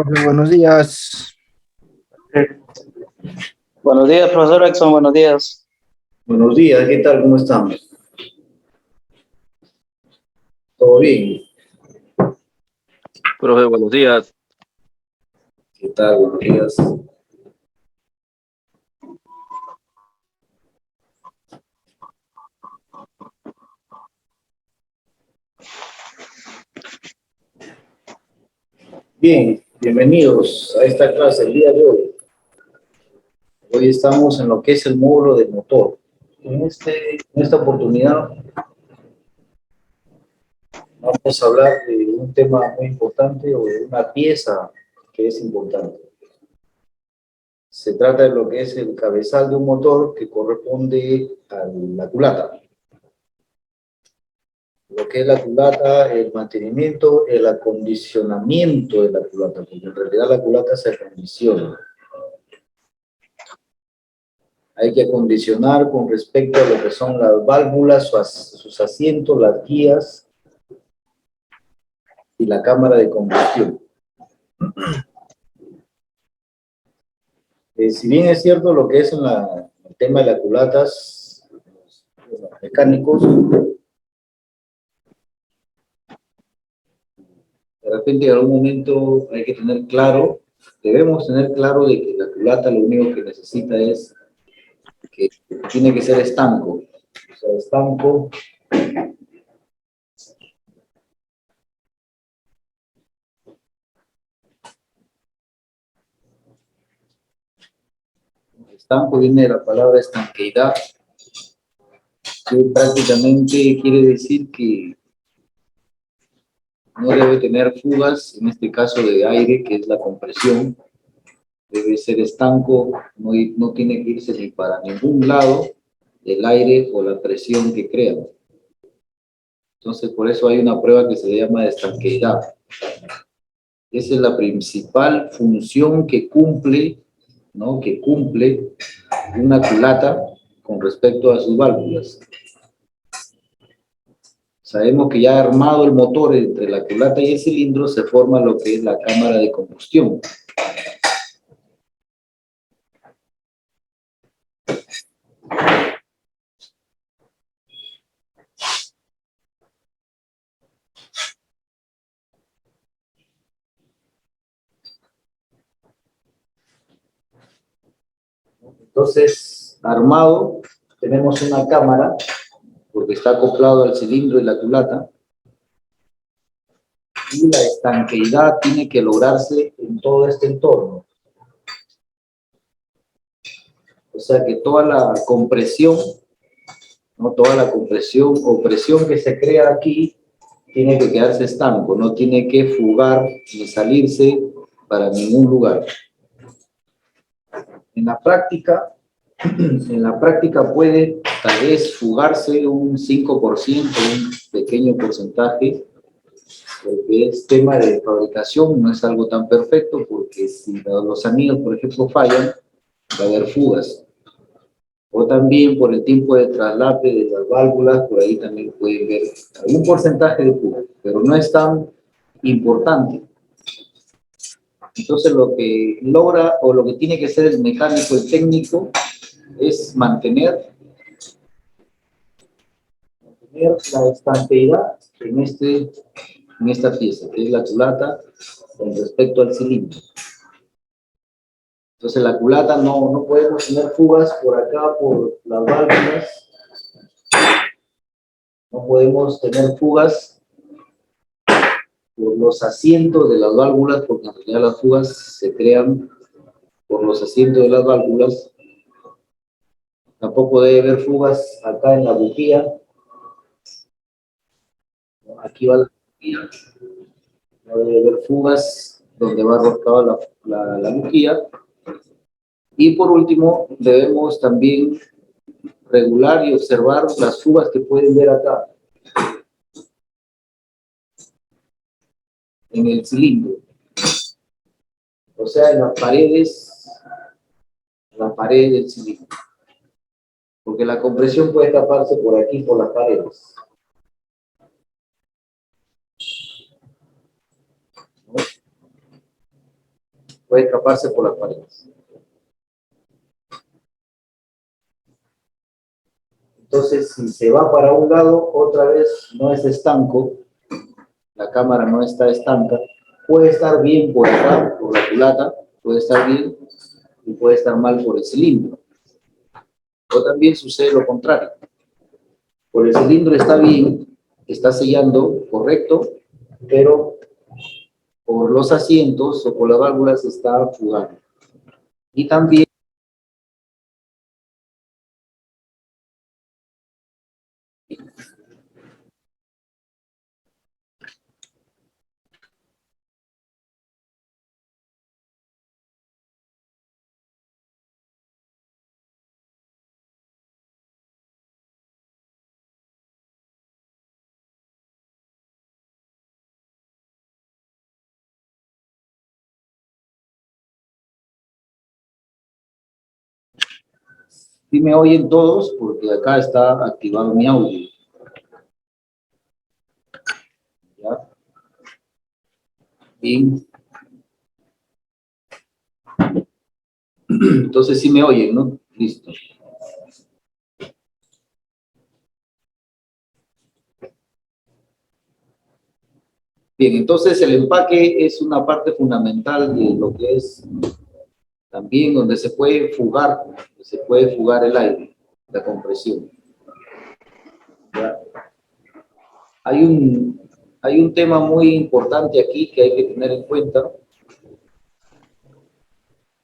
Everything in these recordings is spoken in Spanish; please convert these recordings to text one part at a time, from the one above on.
Profe, buenos días. Buenos días, profesor Exxon, buenos días. Buenos días, ¿qué tal? ¿Cómo estamos? ¿Todo bien? Profe, buenos días. ¿Qué tal? Buenos días. Bien, bienvenidos a esta clase el día de hoy. Hoy estamos en lo que es el módulo de motor. En esta oportunidad vamos a hablar de un tema muy importante o de una pieza que es importante. Se trata de lo que es el cabezal de un motor que corresponde a la culata. Lo que es la culata, el mantenimiento, el acondicionamiento de la culata, porque en realidad la culata se acondiciona. Hay que acondicionar con respecto a lo que son las válvulas, sus asientos, las guías y la cámara de combustión. Si bien es cierto lo que es en el tema de las culatas, los mecánicos, de repente en algún momento hay que tener claro, debemos tener claro de que la culata lo único que necesita es que tiene que ser estanco. O sea, estanco viene de la palabra estanqueidad, que prácticamente quiere decir que no debe tener fugas, en este caso de aire, que es la compresión. Debe ser estanco, no tiene que irse ni para ningún lado el aire o la presión que crea. Entonces, por eso hay una prueba que se llama de estanqueidad. Esa es la principal función que cumple, ¿no? Que cumple una culata con respecto a sus válvulas. Sabemos que ya armado el motor entre la culata y el cilindro se forma lo que es la cámara de combustión. Entonces, armado, tenemos una cámara, porque está acoplado al cilindro y la culata, y la estanqueidad tiene que lograrse en todo este entorno. O sea que toda la compresión, ¿no? Toda la compresión o presión que se crea aquí, tiene que quedarse estanco, no tiene que fugar ni salirse para ningún lugar. En la práctica puede tal vez fugarse un 5%, un pequeño porcentaje, porque es tema de fabricación, no es algo tan perfecto, porque si los anillos, por ejemplo, fallan, va a haber fugas. O también por el tiempo de traslado de las válvulas, por ahí también puede haber algún porcentaje de fugas, pero no es tan importante. Entonces lo que logra, o lo que tiene que hacer el mecánico, el técnico, es mantener la estanqueidad en esta pieza, que es la culata, con respecto al cilindro. Entonces la culata no podemos tener fugas por acá, por las válvulas. No podemos tener fugas por los asientos de las válvulas, porque en realidad las fugas se crean por los asientos de las válvulas. Tampoco debe haber fugas acá en la bujía. Aquí va la bujía. No debe haber fugas donde va roscada la bujía. Y por último, debemos también regular y observar las fugas que pueden ver acá en el cilindro. O sea, en las paredes del cilindro. Porque la compresión puede escaparse por aquí, por las paredes. puede escaparse por las paredes. Entonces, si se va para un lado, otra vez no es estanco, la cámara no está estanca, puede estar bien por acá, por la culata, puede estar bien, y puede estar mal por el cilindro. O también sucede lo contrario. Por el cilindro está bien, está sellando correcto, pero por los asientos o por las válvulas está fugando. Y también sí me oyen todos porque acá está activado mi audio. ¿Ya? Bien. Entonces sí me oyen, ¿no? Listo. Bien, entonces el empaque es una parte fundamental de lo que es también donde se puede fugar el aire, la compresión. ¿Ya? Hay un tema muy importante aquí que hay que tener en cuenta,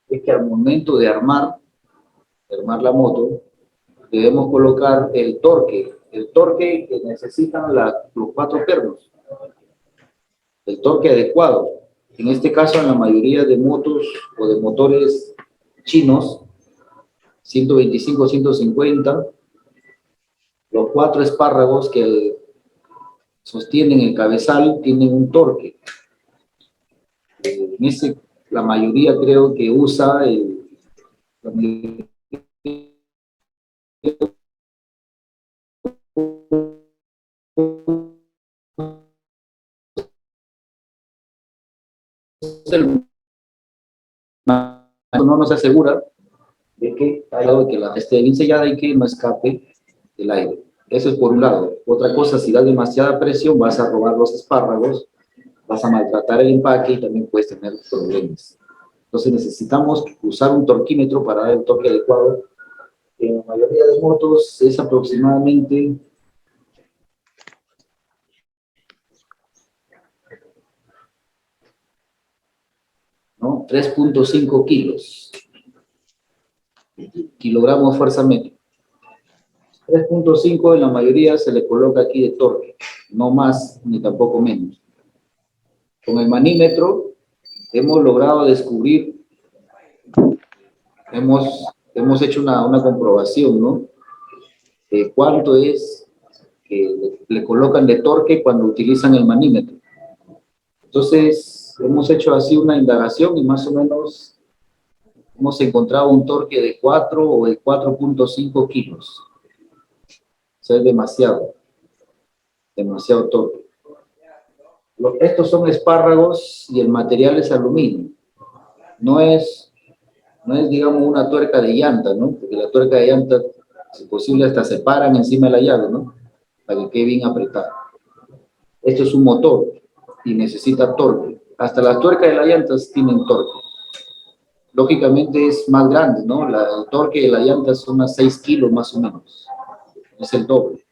es que al momento de armar la moto, debemos colocar el torque que necesitan los 4 pernos, el torque adecuado. En este caso, en la mayoría de motos o de motores chinos, 125, 150, los 4 espárragos que sostienen el cabezal tienen un torque. La mayoría creo que usa la mayoría no nos asegura de que esté bien sellada y que no escape el aire. Eso es por un lado. Otra cosa, si da demasiada presión, vas a robar los espárragos, vas a maltratar el empaque y también puedes tener problemas. Entonces necesitamos usar un torquímetro para dar el torque adecuado. En la mayoría de motos es aproximadamente 3.5 kilos. Kilogramos fuerza media. 3.5 en la mayoría se le coloca aquí de torque, no más ni tampoco menos. Con el manímetro hemos logrado descubrir, hemos hecho una comprobación, ¿no? De cuánto es que le colocan de torque cuando utilizan el manímetro. Entonces, hemos hecho así una indagación y más o menos hemos encontrado un torque de 4 o de 4.5 kilos. O sea, es demasiado torque. Estos son espárragos y el material es aluminio. No es, digamos, una tuerca de llanta, ¿no? Porque la tuerca de llanta, si posible, hasta se paran encima de la llave, ¿no? Para que quede bien apretado. Esto es un motor y necesita torque. Hasta las tuercas de las llantas tienen torque. Lógicamente es más grande, ¿no? El torque de la llanta son unas 6 kilos más o menos. Es el doble.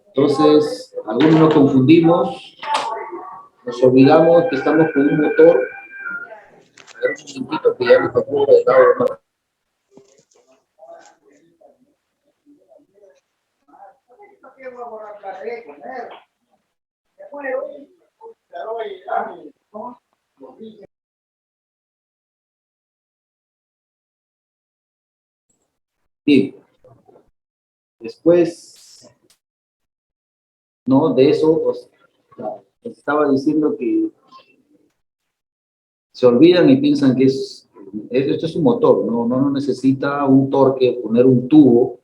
Entonces, algunos nos confundimos, nos olvidamos que estamos con un motor. A ver, un momentito que ya me tocó de lado, ¿no? Bien. Después, ¿no? De eso, pues, les estaba diciendo que se olvidan y piensan que esto es un motor, no necesita un torque, poner un tubo.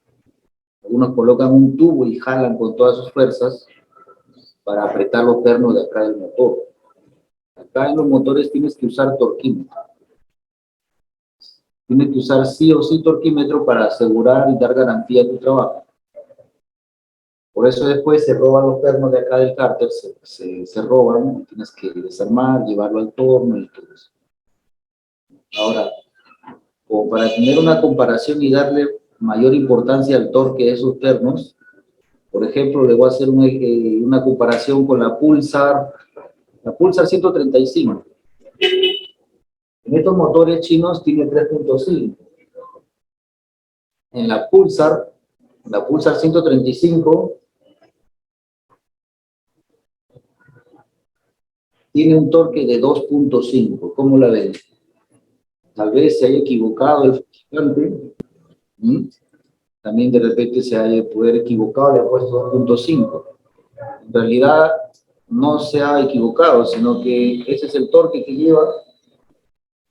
Algunos colocan un tubo y jalan con todas sus fuerzas para apretar los pernos de acá del motor. Acá en los motores tienes que usar torquímetro. Tienes que usar sí o sí torquímetro para asegurar y dar garantía a tu trabajo. Por eso después se roban los pernos de acá del cárter, se roban, tienes que desarmar, llevarlo al torno y todo eso. Ahora, como para tener una comparación y darle mayor importancia al torque de esos pernos, por ejemplo, le voy a hacer una comparación con la Pulsar 135. En estos motores chinos tiene 3.5. En la Pulsar 135, tiene un torque de 2.5. ¿Cómo la ven? Tal vez se haya equivocado el fabricante. También de repente se haya equivocado y ha puesto 2.5. En realidad no se ha equivocado, sino que ese es el torque que lleva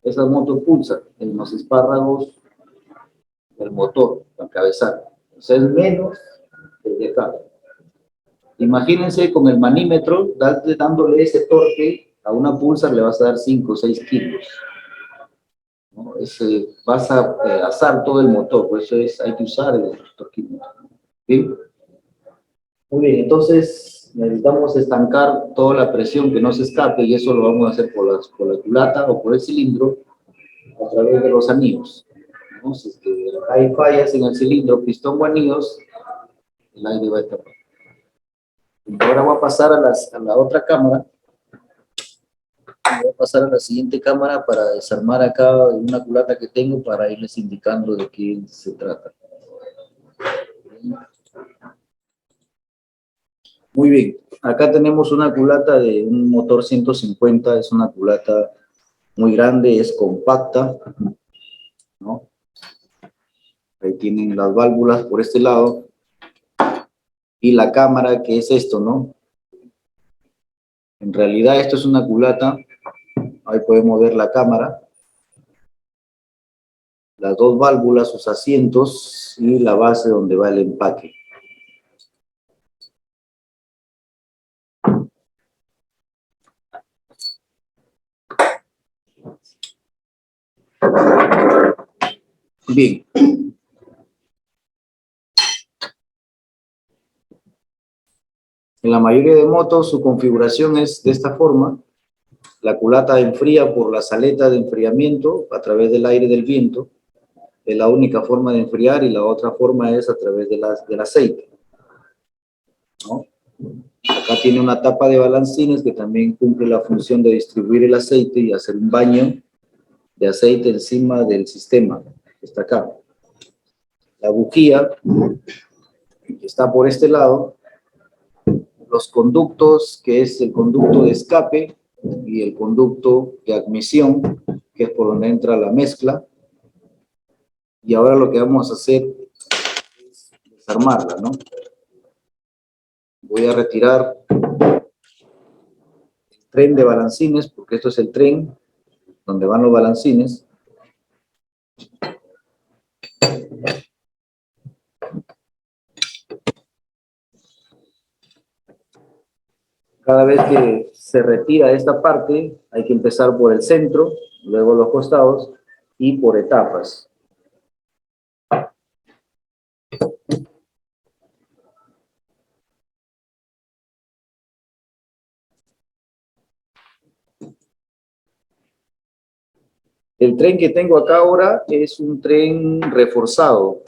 esa moto Pulsar en los espárragos del motor, al cabezal. O sea, es menos el de acá. Imagínense con el manímetro, dándole ese torque a una Pulsar le vas a dar 5 o 6 kilos. ¿No? Vas a asar todo el motor, por eso hay que usar el torquímetro. ¿Sí? Muy bien, entonces necesitamos estancar toda la presión que no se escape y eso lo vamos a hacer por la culata o por el cilindro a través de los anillos. ¿No? Si es que hay fallas en el cilindro, pistón o anillos, el aire va a escapar. Ahora voy a pasar a la otra cámara. Voy a pasar a la siguiente cámara para desarmar acá una culata que tengo para irles indicando de qué se trata. Muy bien, acá tenemos una culata de un motor 150, es una culata muy grande, es compacta, ¿no? Ahí tienen las válvulas por este lado y la cámara, que es esto, ¿no? En realidad esto es una culata, ahí podemos ver la cámara, las dos válvulas, sus asientos y la base donde va el empaque. Bien. En la mayoría de motos su configuración es de esta forma. La culata enfría por las aletas de enfriamiento a través del aire del viento. Es la única forma de enfriar y la otra forma es a través del aceite, ¿no? Acá tiene una tapa de balancines que también cumple la función de distribuir el aceite y hacer un baño de aceite encima del sistema que está acá. La bujía que está por este lado, los conductos, que es el conducto de escape y el conducto de admisión, que es por donde entra la mezcla. Y ahora lo que vamos a hacer es desarmarla, ¿no? Voy a retirar el tren de balancines, porque esto es el tren donde van los balancines. Cada vez que se retira esta parte, hay que empezar por el centro, luego los costados y por etapas. El tren que tengo acá ahora es un tren reforzado.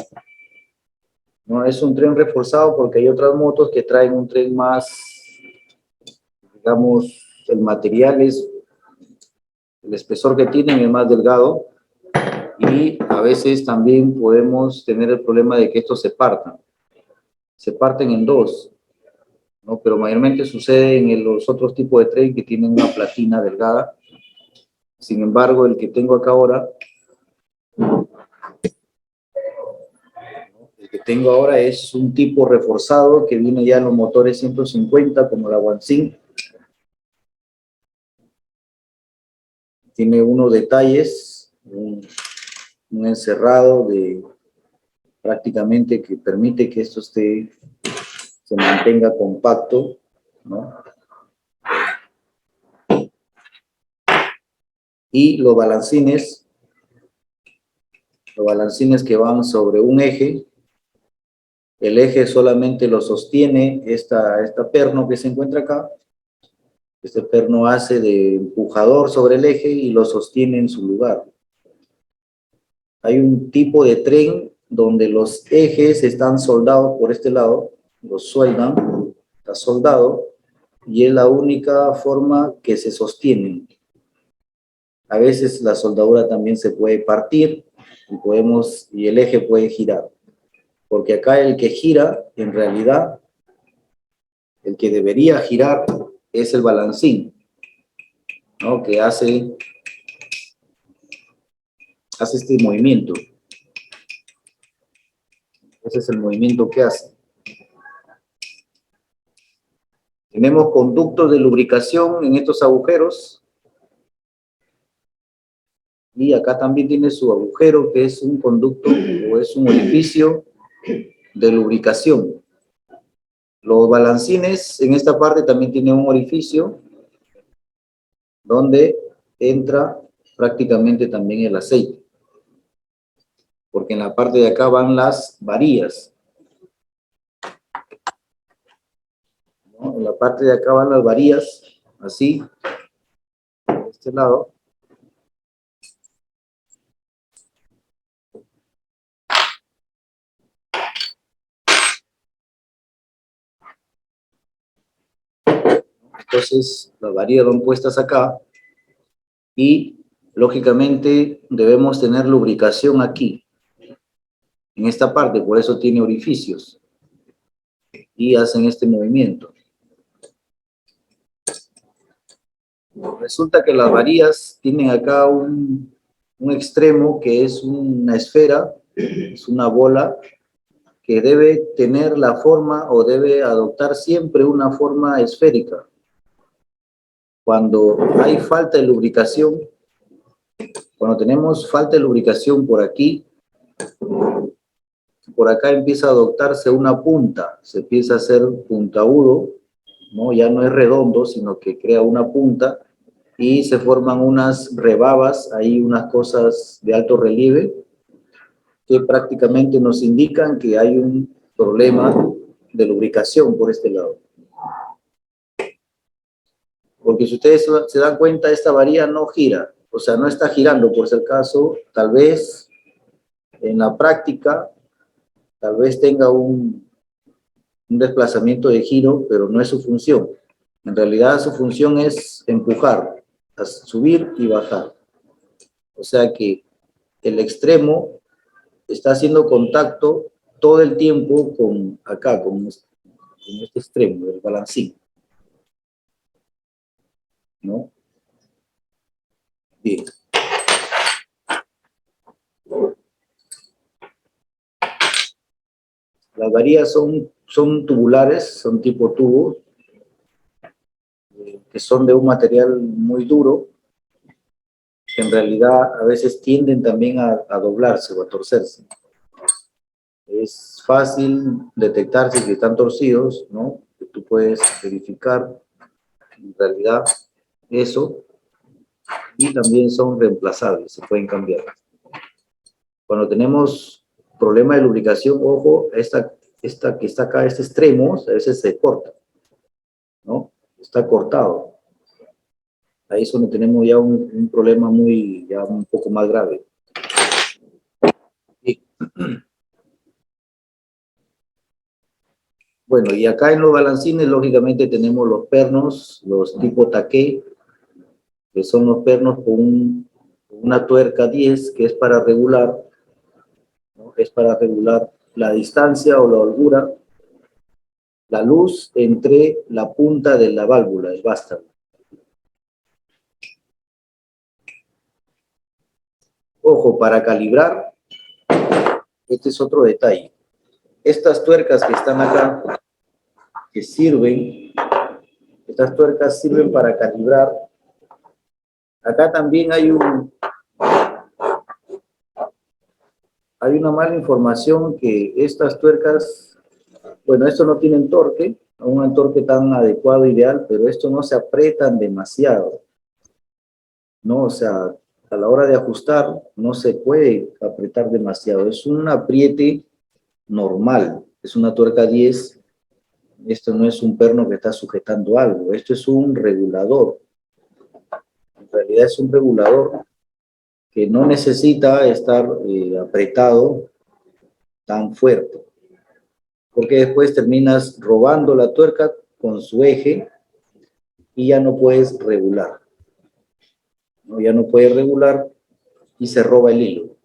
No es un tren reforzado porque hay otras motos que traen un tren más, digamos, el material es, el espesor que tienen es más delgado y a veces también podemos tener el problema de que estos se partan. Se parten en dos, ¿no? Pero mayormente sucede en los otros tipos de tren que tienen una platina delgada. Sin embargo, el que tengo acá ahora, es un tipo reforzado que viene ya en los motores 150 como la Wanxin. Tiene unos detalles, un encerrado de prácticamente que permite que esto se mantenga compacto, ¿no? Y los balancines que van sobre un eje, el eje solamente lo sostiene esta perno que se encuentra acá. Este perno hace de empujador sobre el eje y lo sostiene en su lugar. Hay un tipo de tren donde los ejes están soldados por este lado, los sueldan, está soldado, y es la única forma que se sostienen. A veces la soldadura también se puede partir y el eje puede girar. Porque acá el que gira, en realidad, el que debería girar es el balancín, ¿no? Que hace este movimiento. Ese es el movimiento que hace. Tenemos conductos de lubricación en estos agujeros. Y acá también tiene su agujero, que es un conducto o es un orificio de lubricación. Los balancines en esta parte también tienen un orificio donde entra prácticamente también el aceite. Porque en la parte de acá van las varillas, ¿no? En la parte de acá van las varillas, así, de este lado. Entonces, las varillas van puestas acá y, lógicamente, debemos tener lubricación aquí, en esta parte, por eso tiene orificios y hacen este movimiento. Resulta que las varillas tienen acá un extremo que es una esfera, es una bola, que debe tener la forma o debe adoptar siempre una forma esférica. Cuando hay falta de lubricación, cuando tenemos falta de lubricación por aquí, por acá empieza a adoptarse una punta, se empieza a hacer puntiagudo, ¿no? Ya no es redondo, sino que crea una punta y se forman unas rebabas, ahí unas cosas de alto relieve que prácticamente nos indican que hay un problema de lubricación por este lado. Porque si ustedes se dan cuenta, esta varilla no gira, o sea, no está girando por si acaso, tal vez en la práctica, tal vez tenga un desplazamiento de giro, pero no es su función. En realidad su función es empujar, subir y bajar. O sea que el extremo está haciendo contacto todo el tiempo con acá, con este extremo del balancín, ¿no? Bien. Las varillas son tubulares, son tipo tubo, que son de un material muy duro, que en realidad a veces tienden también a doblarse o a torcerse. Es fácil detectar si están torcidos, ¿no? Tú puedes verificar en realidad eso, y también son reemplazables, se pueden cambiar. Cuando tenemos problema de lubricación, ojo, esta que está acá, este extremo, a veces se corta, ¿no? Está cortado. Ahí es donde tenemos ya un problema ya un poco más grave. Y, bueno, y acá en los balancines, lógicamente, tenemos los pernos, los tipo taqué, que son los pernos con una tuerca 10, que es para regular, ¿no? Es para regular la distancia o la holgura, la luz entre la punta de la válvula, el vástago. Ojo, para calibrar, este es otro detalle. Estas tuercas que están acá, que sirven, estas tuercas sirven para calibrar. Acá también hay una mala información, que estas tuercas, bueno, esto no tienen torque, un torque tan adecuado, ideal, pero esto no se aprietan demasiado, ¿no? O sea, a la hora de ajustar no se puede apretar demasiado. Es un apriete normal, es una tuerca 10. Esto no es un perno que está sujetando algo, esto es un regulador. En realidad es un regulador que no necesita estar apretado tan fuerte, porque después terminas robando la tuerca con su eje y ya no puedes regular, ¿no? Ya no puedes regular y se roba el hilo.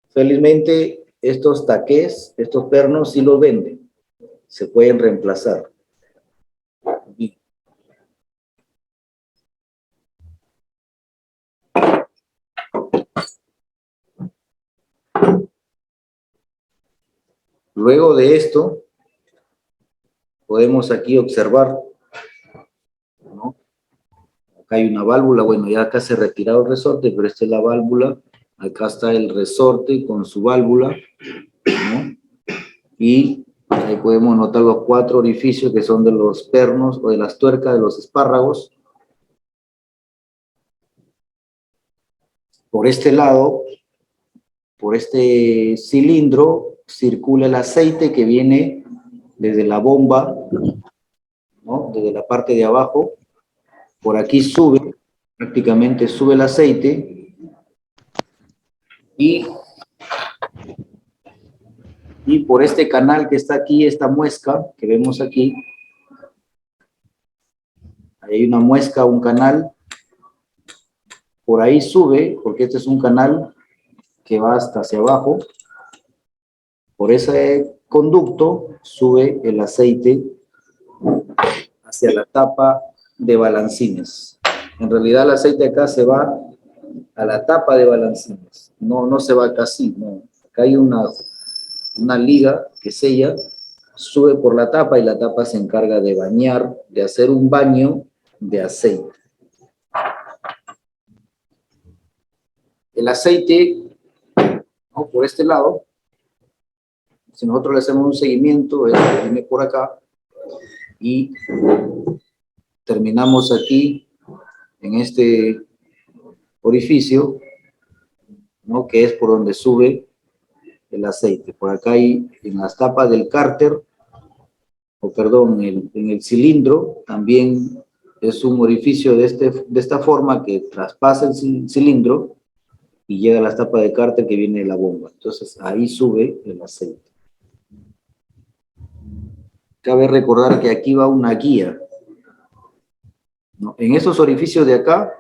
Felizmente, estos taqués, estos pernos sí los venden, se pueden reemplazar. Luego de esto, podemos aquí observar, ¿no? Acá hay una válvula, bueno, ya acá se ha retirado el resorte, pero esta es la válvula. Acá está el resorte con su válvula, ¿no? Y ahí podemos notar los 4 orificios que son de los pernos o de las tuercas de los espárragos. Por este lado, por este cilindro, circula el aceite que viene desde la bomba, ¿no? Desde la parte de abajo. Por aquí sube, prácticamente sube el aceite y por este canal que está aquí, esta muesca que vemos aquí, hay una muesca, un canal, por ahí sube, porque este es un canal que va hasta hacia abajo, por ese conducto sube el aceite hacia la tapa de balancines. En realidad el aceite acá se va a la tapa de balancines, no se va acá así, no. Acá hay una liga que sella, sube por la tapa y la tapa se encarga de bañar, de hacer un baño de aceite. El aceite, ¿no? Por este lado, si nosotros le hacemos un seguimiento, viene por acá y terminamos aquí en este orificio, ¿no? Que es por donde sube el aceite. Por acá hay en las tapas del cárter, o perdón, en el cilindro, también es un orificio de esta forma que traspasa el cilindro y llega a las tapas de cárter que viene de la bomba. Entonces ahí sube el aceite. Cabe recordar que aquí va una guía, ¿no? En esos orificios de acá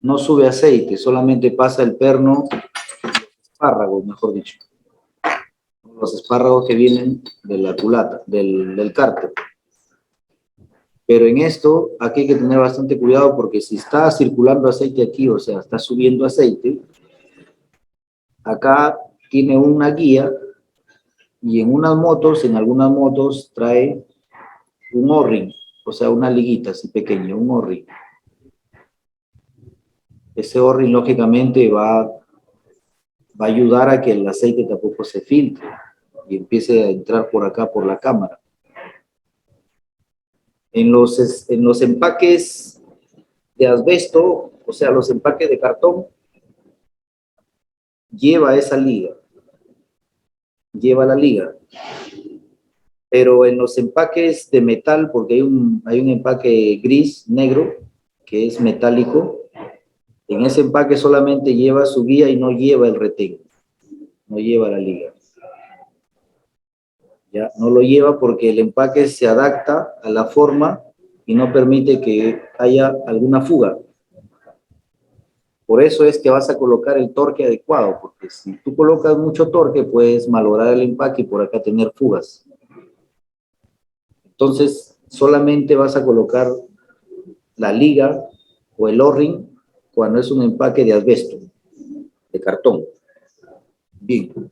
no sube aceite, solamente pasa el perno, espárragos, mejor dicho. Los espárragos que vienen de la culata, del cárter. Pero en esto, aquí hay que tener bastante cuidado porque si está circulando aceite aquí, o sea, está subiendo aceite, acá tiene una guía y en algunas motos trae un O-ring, o sea, una liguita así pequeña, un O-ring. Ese O-ring lógicamente va a ayudar a que el aceite tampoco se filtre y empiece a entrar por acá, por la cámara. En los empaques de asbesto, o sea, los empaques de cartón, lleva esa liga, lleva la liga. Pero en los empaques de metal, porque hay un empaque gris, negro, que es metálico, en ese empaque solamente lleva su guía y no lleva el retén, no lleva la liga. ¿Ya? No lo lleva porque el empaque se adapta a la forma y no permite que haya alguna fuga. Por eso es que vas a colocar el torque adecuado, porque si tú colocas mucho torque, puedes malograr el empaque y por acá tener fugas. Entonces, solamente vas a colocar la liga o el O-ring cuando es un empaque de asbesto, de cartón. Bien.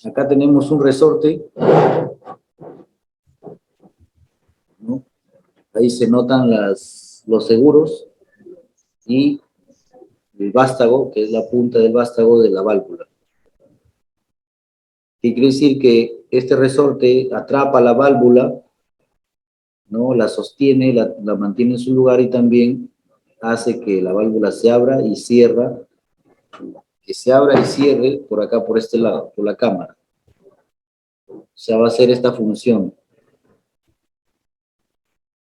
Acá tenemos un resorte, ¿no? Ahí se notan los seguros y el vástago, que es la punta del vástago de la válvula. ¿Qué quiere decir? Que este resorte atrapa la válvula, ¿no? La sostiene, la mantiene en su lugar y también hace que la válvula se abra y cierra, que se abra y cierre por acá, por este lado, por la cámara. O sea, va a hacer esta función.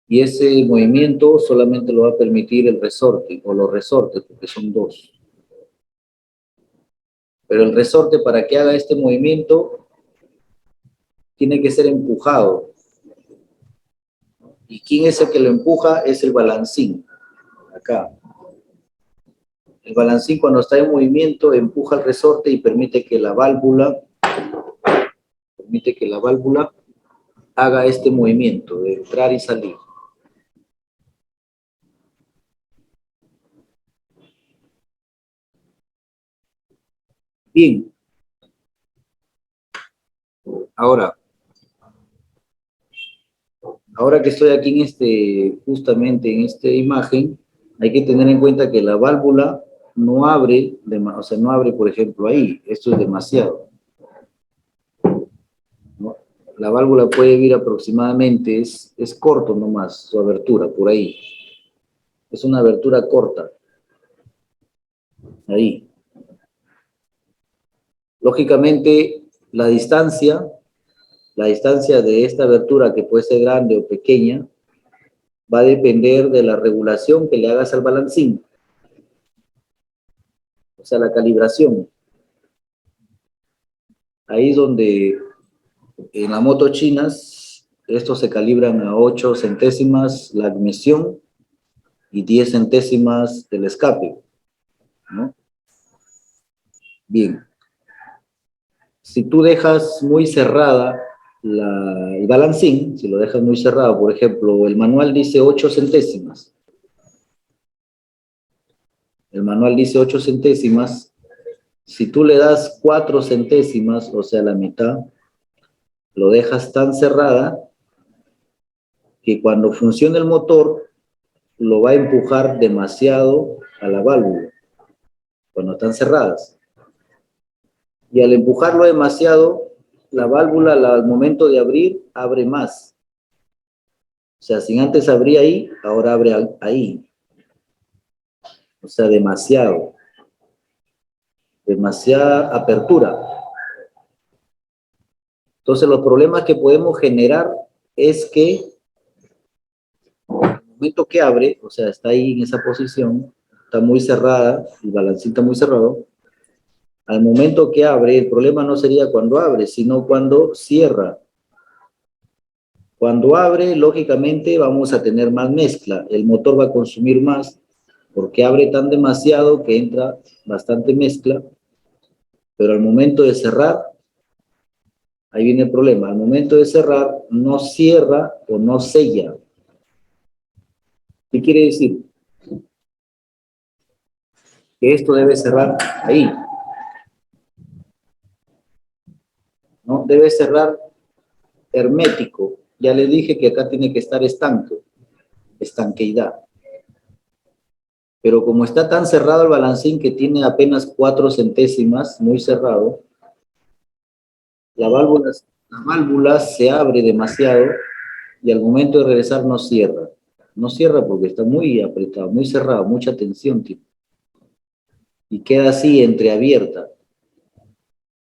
Y ese movimiento solamente lo va a permitir el resorte, o los resortes, porque son dos. Pero el resorte, para que haga este movimiento, tiene que ser empujado. ¿Y quién es el que lo empuja? Es el balancín. Acá. El balancín, cuando está en movimiento, empuja el resorte y permite que la válvula haga este movimiento de entrar y salir. Bien. Ahora que estoy aquí justamente en esta imagen, hay que tener en cuenta que la válvula no abre, o sea, no abre, por ejemplo, ahí. Esto es demasiado, ¿no? La válvula puede ir aproximadamente, es corto nomás su abertura, por ahí. Es una abertura corta. Ahí. Lógicamente, la distancia de esta abertura, que puede ser grande o pequeña, va a depender de la regulación que le hagas al balancín. O sea, la calibración. Ahí es donde en la moto chinas, estos se calibran a 8 centésimas la admisión y 10 centésimas del escape, ¿no? Bien. Si tú dejas muy cerrada el balancín, si lo dejas muy cerrado, por ejemplo, el manual dice 8 centésimas. El manual dice 8 centésimas. Si tú le das 4 centésimas, o sea, la mitad, lo dejas tan cerrada que cuando funcione el motor, lo va a empujar demasiado a la válvula, cuando están cerradas. Y al empujarlo demasiado, la válvula al momento de abrir, abre más. O sea, si antes abría ahí, ahora abre ahí. O sea, demasiado. Demasiada apertura. Entonces, los problemas que podemos generar es que al momento que abre, o sea, está ahí en esa posición, está muy cerrada, el balancín está muy cerrado. Al momento que abre, el problema no sería cuando abre, sino cuando cierra. Cuando abre, lógicamente, vamos a tener más mezcla. El motor va a consumir más porque abre tan demasiado que entra bastante mezcla. Pero al momento de cerrar, ahí viene el problema. Al momento de cerrar, no cierra o no sella. ¿Qué quiere decir? Que esto debe cerrar ahí, ¿no? Debe cerrar hermético. Ya les dije que acá tiene que estar estanco, estanqueidad. Pero como está tan cerrado el balancín que tiene apenas 4 centésimas, muy cerrado, la válvula se abre demasiado y al momento de regresar no cierra. No cierra porque está muy apretado, muy cerrado, mucha tensión tiene. Y queda así entreabierta,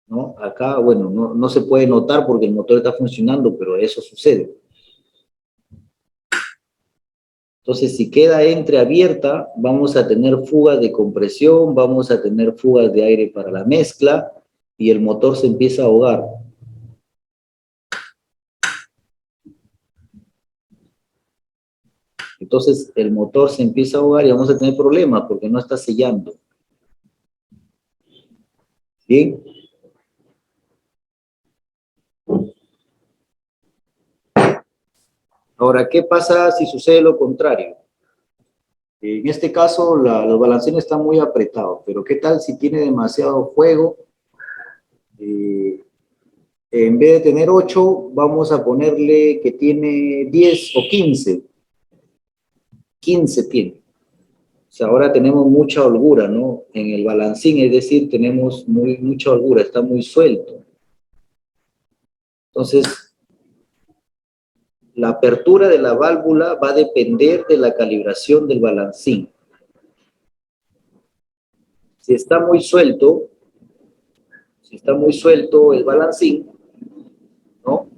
¿no? Acá, bueno, no se puede notar porque el motor está funcionando, pero eso sucede. Entonces, si queda entreabierta, vamos a tener fugas de compresión, vamos a tener fugas de aire para la mezcla y el motor se empieza a ahogar. Entonces, el motor se empieza a ahogar y vamos a tener problemas porque no está sellando. ¿Bien? Ahora, ¿qué pasa si sucede lo contrario? En este caso, los balancines están muy apretados, pero ¿qué tal si tiene demasiado fuego? En vez de tener 8, vamos a ponerle que tiene 10 o 15. 15 tiene. O sea, ahora tenemos mucha holgura, ¿no? En el balancín, es decir, tenemos mucha holgura, está muy suelto. Entonces, la apertura de la válvula va a depender de la calibración del balancín. Si está muy suelto el balancín, ¿no?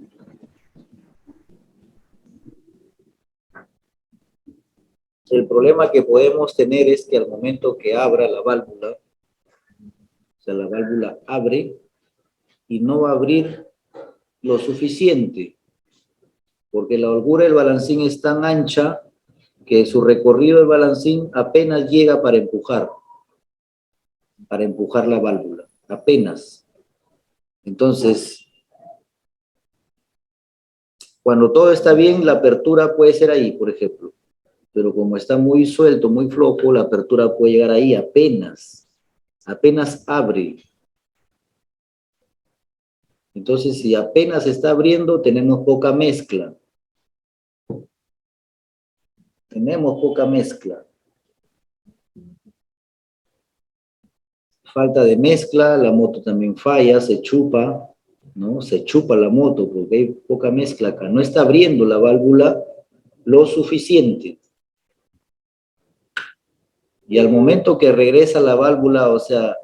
El problema que podemos tener es que al momento que abra la válvula, o sea, la válvula abre y no va a abrir lo suficiente, porque la holgura del balancín es tan ancha que su recorrido del balancín apenas llega para empujar la válvula, apenas. Entonces, cuando todo está bien, la apertura puede ser ahí, por ejemplo, pero como está muy suelto, muy flojo, la apertura puede llegar ahí apenas abre. Entonces, si apenas está abriendo, tenemos poca mezcla. Falta de mezcla, la moto también falla, se chupa, ¿no? Se chupa la moto porque hay poca mezcla acá. No está abriendo la válvula lo suficiente. Y al momento que regresa la válvula, o sea,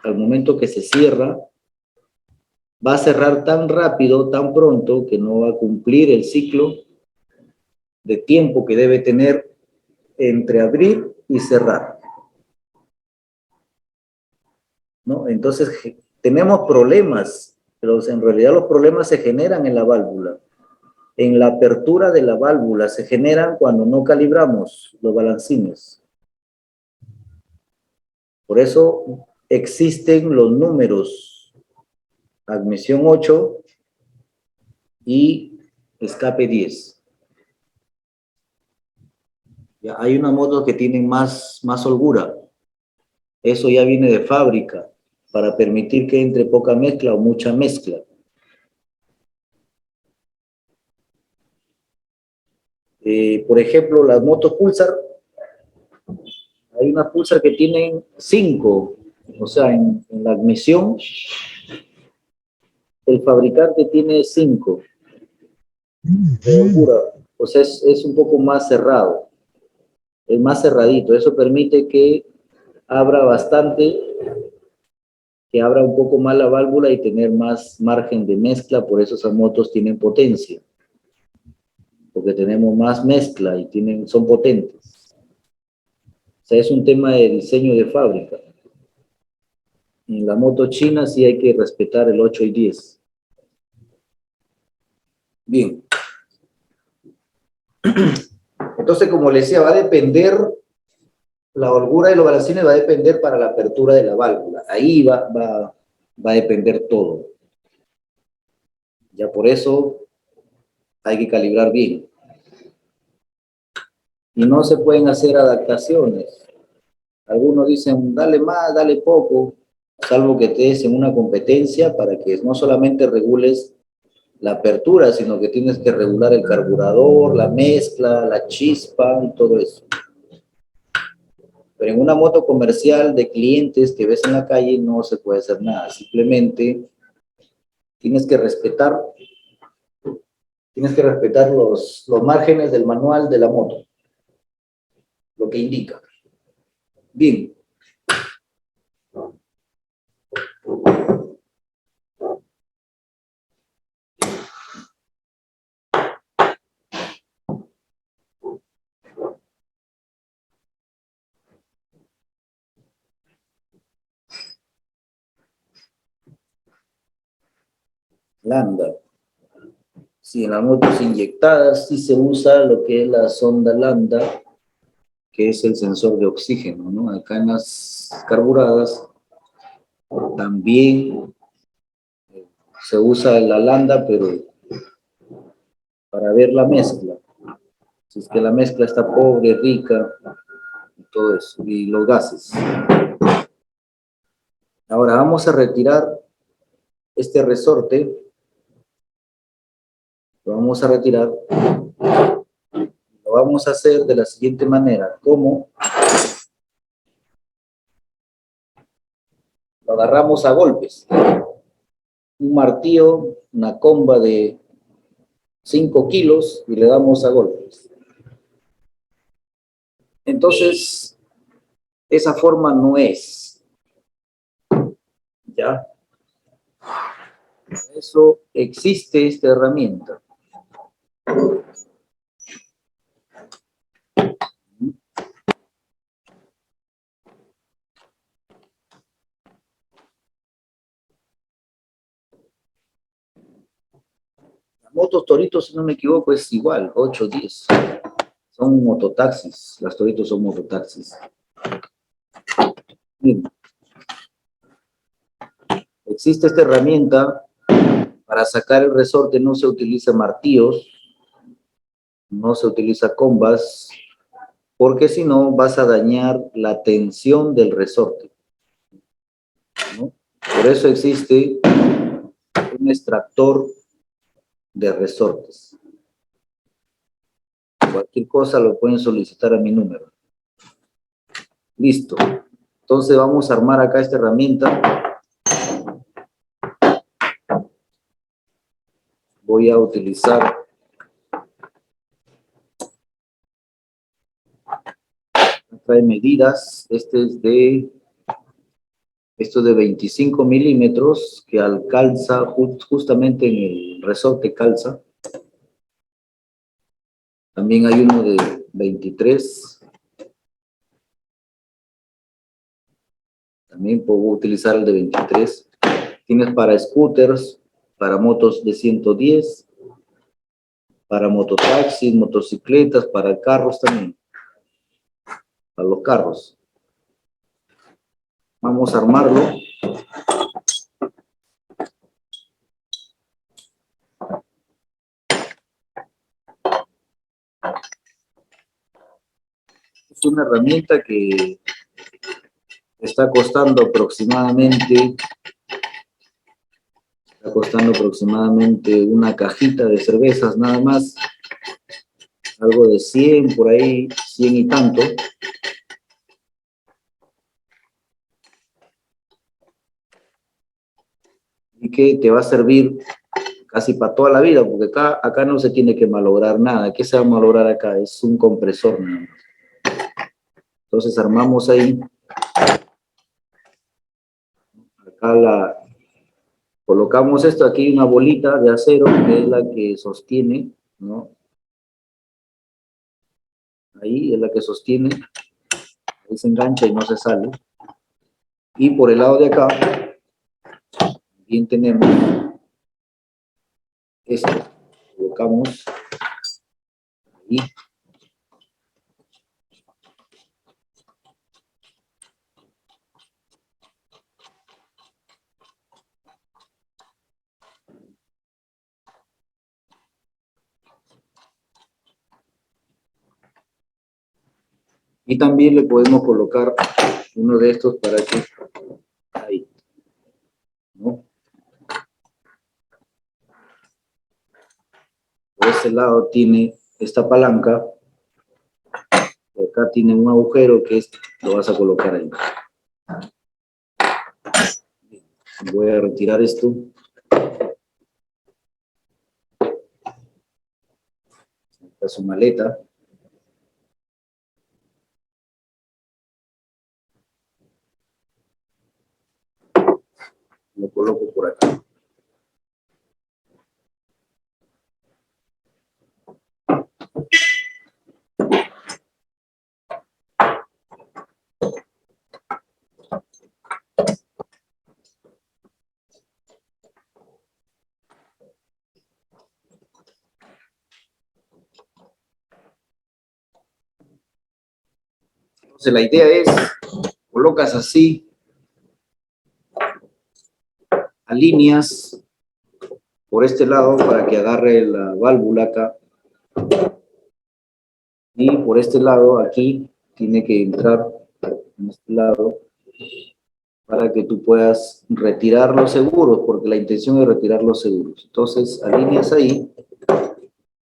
al momento que se cierra, va a cerrar tan rápido, tan pronto, que no va a cumplir el ciclo de tiempo que debe tener entre abrir y cerrar, ¿no? Entonces, tenemos problemas, pero en realidad los problemas se generan en la válvula. En la apertura de la válvula se generan cuando no calibramos los balancines. Por eso existen los números admisión 8 y escape 10. Ya hay una moto que tienen más holgura. Eso ya viene de fábrica para permitir que entre poca mezcla o mucha mezcla. Por ejemplo, las motos Pulsar, hay unas Pulsar que tienen 5, o sea, en la admisión, el fabricante tiene 5 de holgura, o sea, es un poco más cerrado, es más cerradito, eso permite que abra bastante, que abra un poco más la válvula y tener más margen de mezcla, por eso esas motos tienen potencia, porque tenemos más mezcla y son potentes. O sea, es un tema de diseño de fábrica. En la moto china sí hay que respetar el 8 y 10. Bien. Entonces, como les decía, va a depender, la holgura de los balancines va a depender para la apertura de la válvula. Ahí va a depender todo. Ya por eso hay que calibrar bien. Y no se pueden hacer adaptaciones. Algunos dicen, dale más, dale poco, salvo que estés en una competencia para que no solamente regules la apertura, sino que tienes que regular el carburador, la mezcla, la chispa y todo eso. Pero en una moto comercial de clientes que ves en la calle no se puede hacer nada. Simplemente tienes que respetar los márgenes del manual de la moto, lo que indica. Bien. Lambda. Si en las motos inyectadas sí se usa lo que es la sonda lambda, que es el sensor de oxígeno, ¿no? Acá en las carburadas también se usa la lambda, pero para ver la mezcla. Si es que la mezcla está pobre, rica, y todo eso, y los gases. Ahora vamos a retirar este resorte. Lo vamos a retirar. Lo vamos a hacer de la siguiente manera. ¿Cómo? Lo agarramos a golpes. un martillo, una comba de 5 kilos y le damos a golpes. Entonces, esa forma no es. ¿Ya? Por eso existe esta herramienta. La motos Toritos, si no me equivoco, es igual, 8, 10. Son mototaxis. Las Toritos son mototaxis. Bien. Existe esta herramienta. Para sacar el resorte no se utiliza martillos, no se utiliza combas, porque si no vas a dañar la tensión del resorte, ¿no? Por eso existe un extractor de resortes. Cualquier cosa lo pueden solicitar a mi número. Listo. Entonces vamos a armar acá esta herramienta. Voy a utilizar trae medidas. Esto es de 25 milímetros que calza justamente en el resorte calza. También hay uno de 23. También puedo utilizar el de 23. Tienes para scooters, para motos de 110, para mototaxis, motocicletas, para carros también. Para los carros. Vamos a armarlo. Es una herramienta que está costando aproximadamente una cajita de cervezas nada más. Algo de 100 por ahí, 100 y tanto. Y que te va a servir casi para toda la vida, porque acá no se tiene que malograr nada. ¿Qué se va a malograr acá? Es un compresor nada más. Entonces armamos ahí. Acá colocamos esto aquí, una bolita de acero, que es la que sostiene, ¿no? Ahí es la que sostiene. Ahí se engancha y no se sale. Y por el lado de acá, también tenemos esto. Colocamos ahí. Y también le podemos colocar uno de estos para que ahí, ¿no? Por este lado tiene esta palanca. Y acá tiene un agujero que lo vas a colocar ahí. Voy a retirar esto. Esta es su maleta. Lo coloco por acá. Entonces la idea es, colocas así, alineas por este lado para que agarre la válvula acá. Y por este lado, aquí, tiene que entrar en este lado para que tú puedas retirar los seguros, porque la intención es retirar los seguros. Entonces, alineas ahí,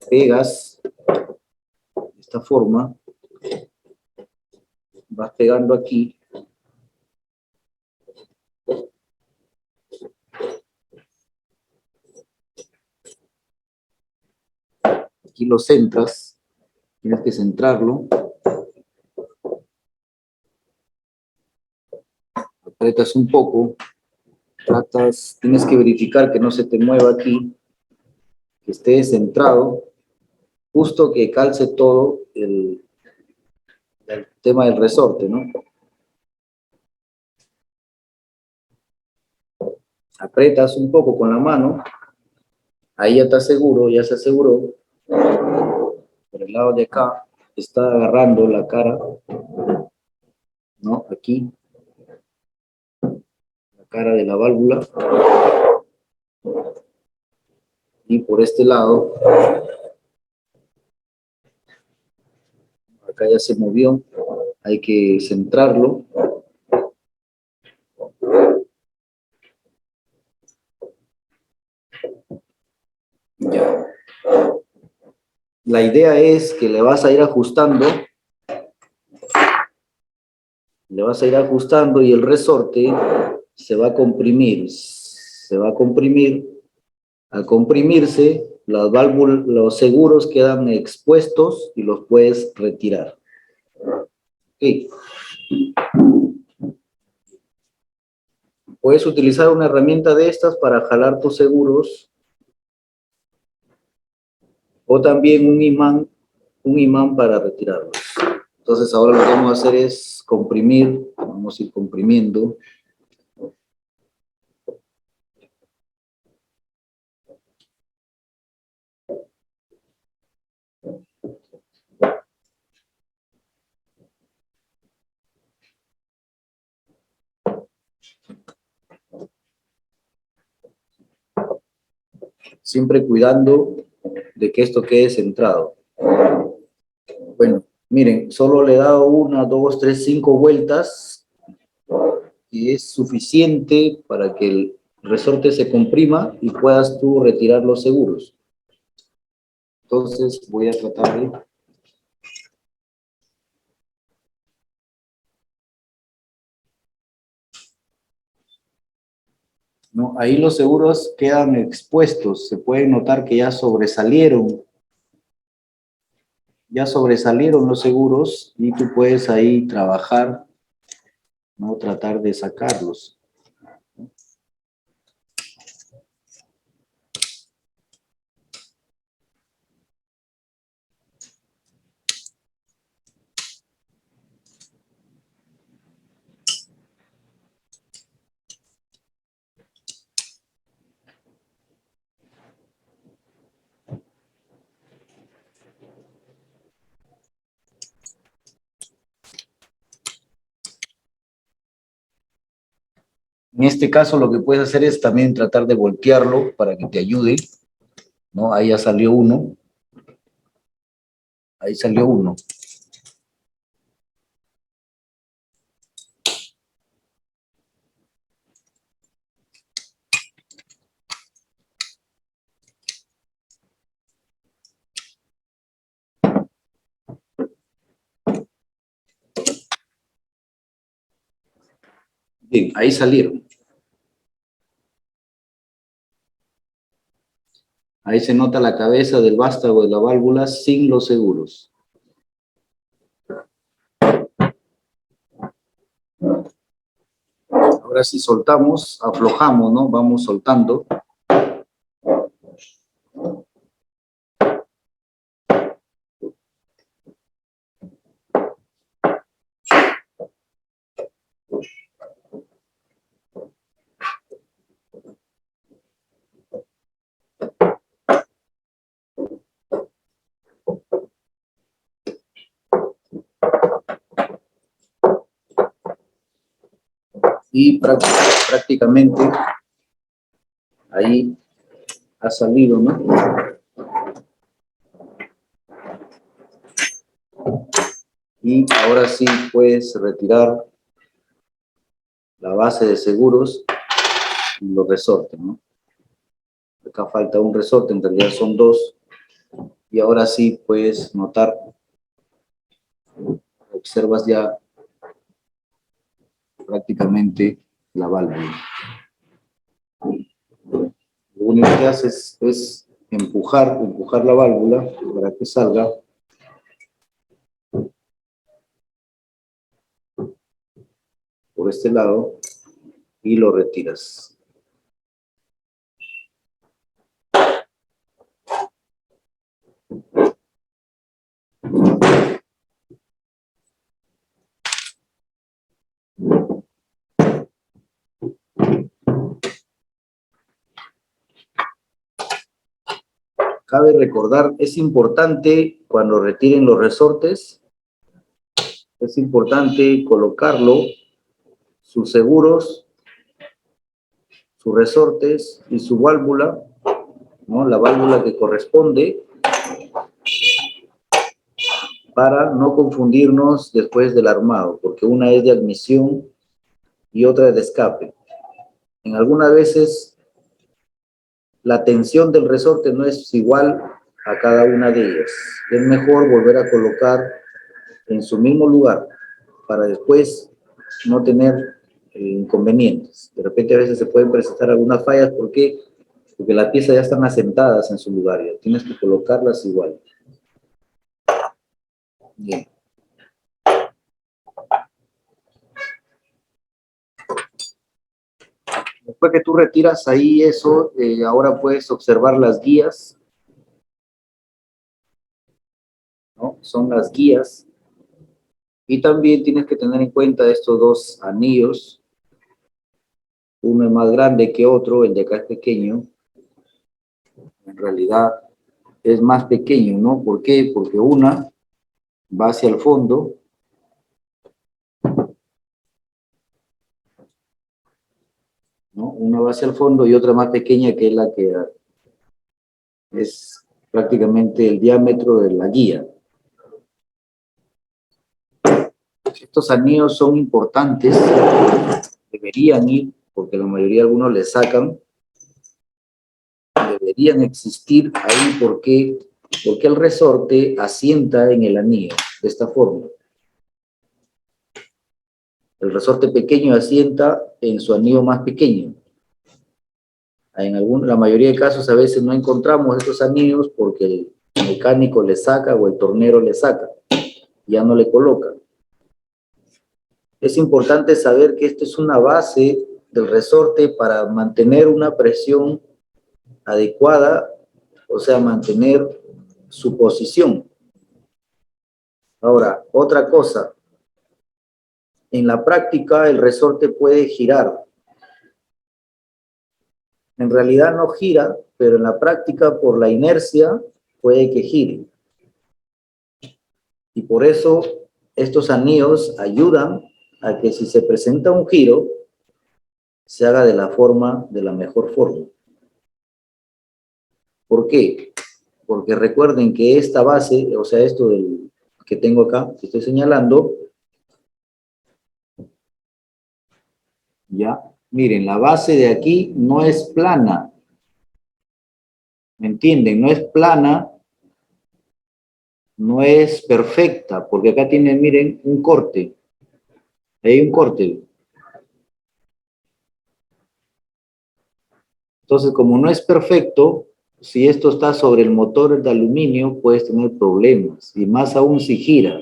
pegas de esta forma, vas pegando aquí. lo centras, tienes que centrarlo. Apretas un poco, tienes que verificar que no se te mueva aquí, que esté centrado, justo que calce todo el tema del resorte, ¿no? Apretas un poco con la mano, ahí ya está seguro, ya se aseguró. Por el lado de acá está agarrando la cara, ¿no? Aquí, la cara de la válvula. Y por este lado, acá ya se movió, hay que centrarlo. Ya. La idea es que le vas a ir ajustando y el resorte se va a comprimir. Al comprimirse, las válvulas, los seguros quedan expuestos y los puedes retirar. Okay. Puedes utilizar una herramienta de estas para jalar tus seguros o también un imán para retirarlos. Entonces ahora lo que vamos a hacer es comprimir, vamos a ir comprimiendo. Siempre cuidando de que esto quede centrado. Bueno, miren, solo le he dado 1, 2, 3, 5 vueltas y es suficiente para que el resorte se comprima y puedas tú retirar los seguros. Entonces voy a tratar de... ¿No? Ahí los seguros quedan expuestos, se puede notar que ya sobresalieron los seguros y tú puedes ahí trabajar, ¿no? Tratar de sacarlos. En este caso lo que puedes hacer es también tratar de voltearlo para que te ayude, ¿no? Ahí ya salió uno. Ahí salió uno. Bien, ahí salieron. Ahí se nota la cabeza del vástago de la válvula sin los seguros. Ahora sí soltamos, aflojamos, ¿no? Vamos soltando. Y prácticamente ahí ha salido, ¿no? Y ahora sí puedes retirar la base de seguros y los resortes, ¿no? Acá falta un resorte, en realidad son 2. Y ahora sí puedes notar, observas ya prácticamente la válvula. Lo único que haces es empujar la válvula para que salga. Por este lado y lo retiras. Cabe recordar, es importante cuando retiren los resortes, es importante colocarlo, sus seguros, sus resortes y su válvula, ¿no? La válvula que corresponde, para no confundirnos después del armado, porque una es de admisión y otra es de escape. En algunas veces la tensión del resorte no es igual a cada una de ellas. Es mejor volver a colocar en su mismo lugar para después no tener inconvenientes. De repente a veces se pueden presentar algunas fallas. ¿Por qué? Porque las piezas ya están asentadas en su lugar, ya tienes que colocarlas igual. Bien. Después que tú retiras ahí eso, ahora puedes observar las guías, ¿no? Son las guías. Y también tienes que tener en cuenta estos dos anillos. Uno es más grande que otro, el de acá es pequeño. En realidad es más pequeño, ¿no? ¿Por qué? Porque una va hacia el fondo. ¿No? Una va hacia el fondo y otra más pequeña, que es la que es prácticamente el diámetro de la guía. Estos anillos son importantes, deberían ir, porque la mayoría de algunos le sacan, deberían existir ahí porque el resorte asienta en el anillo, de esta forma. El resorte pequeño asienta en su anillo más pequeño. La mayoría de casos a veces no encontramos estos anillos porque el mecánico le saca o el tornero le saca, ya no le coloca. Es importante saber que esto es una base del resorte para mantener una presión adecuada, o sea, mantener su posición. Ahora, otra cosa, en la práctica el resorte puede girar. En realidad no gira, pero en la práctica por la inercia puede que gire. Y por eso estos anillos ayudan a que si se presenta un giro, se haga de la mejor forma. ¿Por qué? Porque recuerden que esta base, o sea, esto que tengo acá, que estoy señalando, ya, miren, la base de aquí no es plana. ¿Me entienden? No es plana, no es perfecta, porque acá tiene, miren, un corte. Hay un corte. Entonces, como no es perfecto, si esto está sobre el motor de aluminio, puedes tener problemas, y más aún si gira.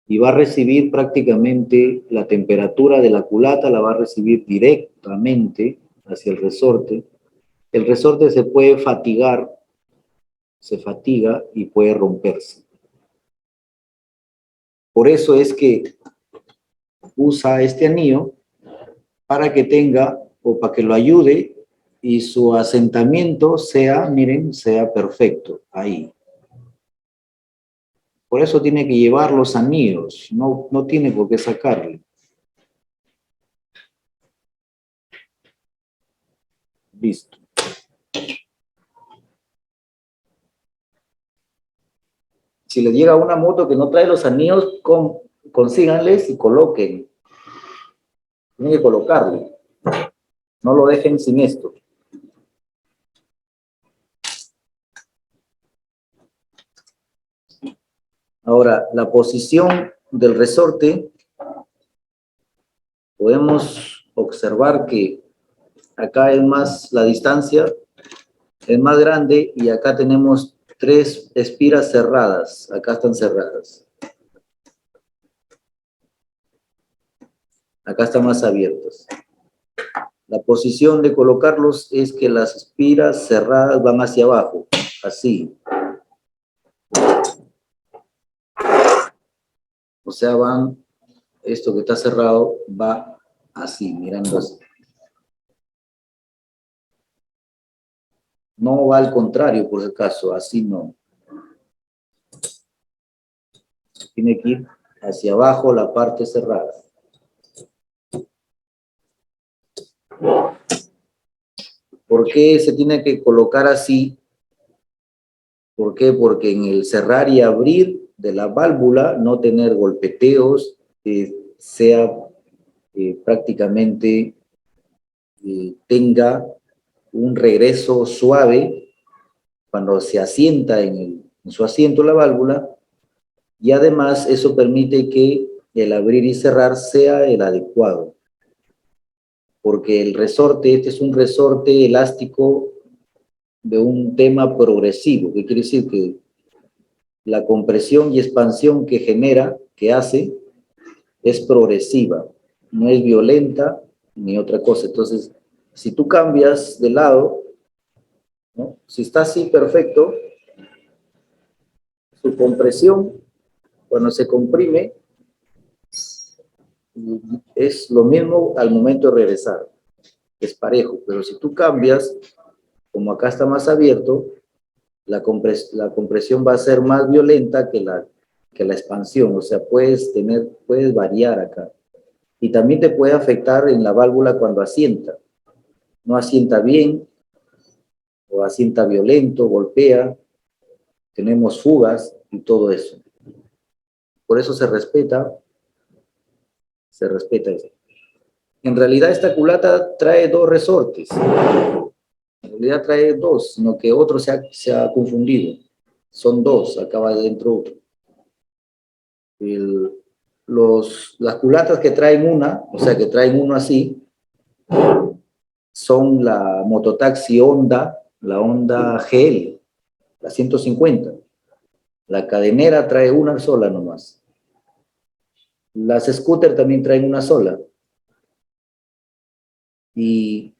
Y va a recibir prácticamente la temperatura de la culata, la va a recibir directamente hacia el resorte. El resorte se puede fatigar, se fatiga y puede romperse. Por eso es que usa este anillo para que tenga, o para que lo ayude, y su asentamiento sea, miren, sea perfecto, ahí. Por eso tiene que llevar los anillos, no tiene por qué sacarle. Listo. Si les llega una moto que no trae los anillos, consíganles y coloquen. Tienen que colocarle. No lo dejen sin esto. Ahora, la posición del resorte, podemos observar que acá es más la distancia es más grande y acá tenemos 3 espiras cerradas. Acá están cerradas. Acá están más abiertas. La posición de colocarlos es que las espiras cerradas van hacia abajo, así. O sea, van, esto que está cerrado va así, mirando así. No va al contrario, por si acaso, así no. Tiene que ir hacia abajo la parte cerrada. ¿Por qué se tiene que colocar así? ¿Por qué? Porque en el cerrar y abrir de la válvula, no tener golpeteos, sea prácticamente tenga un regreso suave cuando se asienta en su asiento la válvula, y además eso permite que el abrir y cerrar sea el adecuado, porque el resorte, este es un resorte elástico de un tema progresivo, que quiere decir que la compresión y expansión que genera, que hace, es progresiva, no es violenta ni otra cosa. Entonces, si tú cambias de lado, ¿no? Si está así perfecto, su compresión, cuando se comprime, es lo mismo al momento de regresar, es parejo. Pero si tú cambias, como acá está más abierto, la compresión va a ser más violenta que la expansión. O sea, puedes variar acá. Y también te puede afectar en la válvula cuando asienta. No asienta bien, o asienta violento, golpea, tenemos fugas y todo eso. Por eso se respeta eso. En realidad esta culata trae 2 resortes. En realidad trae 2, sino que otro se ha confundido. Son 2, acaba adentro. Las culatas que traen una, o sea que traen uno así, son la mototaxi Honda, la Honda GL, la 150. La cadenera trae una sola nomás. Las scooter también traen una sola. Y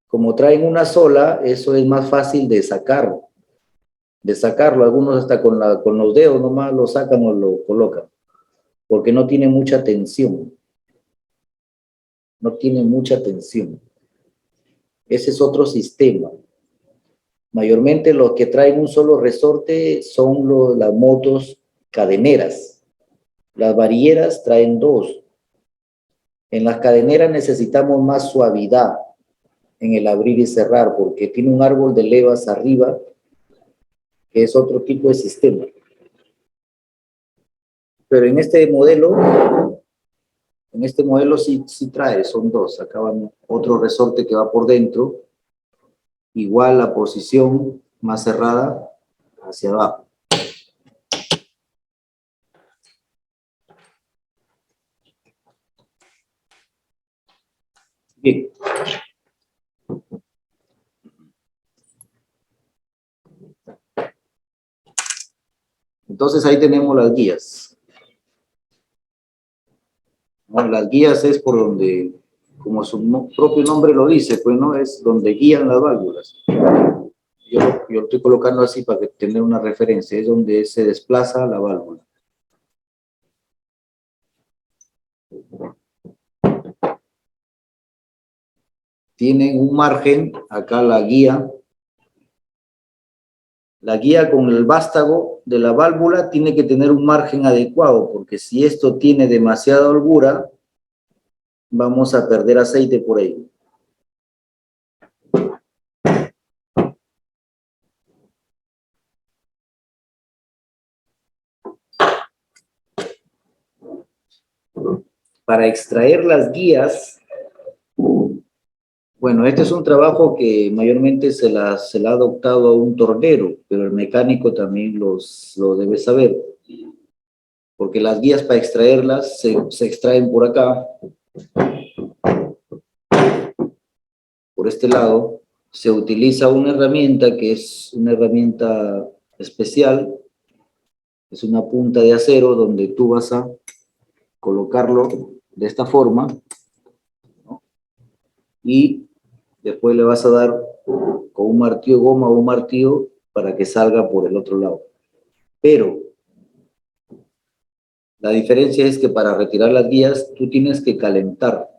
como traen una sola, eso es más fácil de sacarlo. Algunos hasta con los dedos nomás lo sacan o lo colocan, porque no tiene mucha tensión. No tiene mucha tensión. Ese es otro sistema. Mayormente los que traen un solo resorte son las motos cadeneras. Las varilleras traen 2. En las cadeneras necesitamos más suavidad en el abrir y cerrar, porque tiene un árbol de levas arriba, que es otro tipo de sistema. Pero en este modelo sí trae, son 2. Acá va otro resorte que va por dentro, igual la posición más cerrada hacia abajo. Bien. Entonces ahí tenemos las guías. ¿No? Las guías es por donde, como su propio nombre lo dice, pues no es donde guían las válvulas. Yo lo estoy colocando así para tener una referencia, es donde se desplaza la válvula. Tienen un margen, acá la guía con el vástago de la válvula tiene que tener un margen adecuado, porque si esto tiene demasiada holgura, vamos a perder aceite por ello. Para extraer las guías, bueno, este es un trabajo que mayormente se la ha adoptado a un tornero, pero el mecánico también lo debe saber, porque las guías para extraerlas se extraen por acá, por este lado, se utiliza una herramienta que es una herramienta especial, es una punta de acero donde tú vas a colocarlo de esta forma, ¿no? Y después le vas a dar con un martillo goma o un martillo para que salga por el otro lado. Pero la diferencia es que para retirar las guías tú tienes que calentar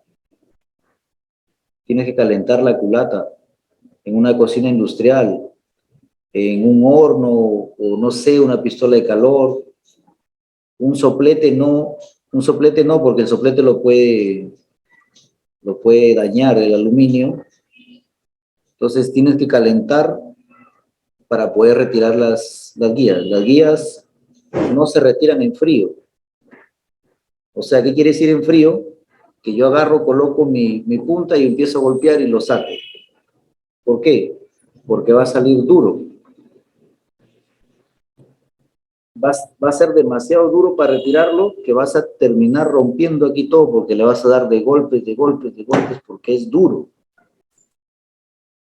la culata en una cocina industrial, en un horno o no sé, una pistola de calor. Un soplete no, porque el soplete lo puede dañar el aluminio. Entonces tienes que calentar para poder retirar las guías. Las guías no se retiran en frío. O sea, ¿qué quiere decir en frío? Que yo agarro, coloco mi punta y empiezo a golpear y lo saco. ¿Por qué? Porque va a salir duro. Va a ser demasiado duro para retirarlo, que vas a terminar rompiendo aquí todo, porque le vas a dar de golpes, porque es duro.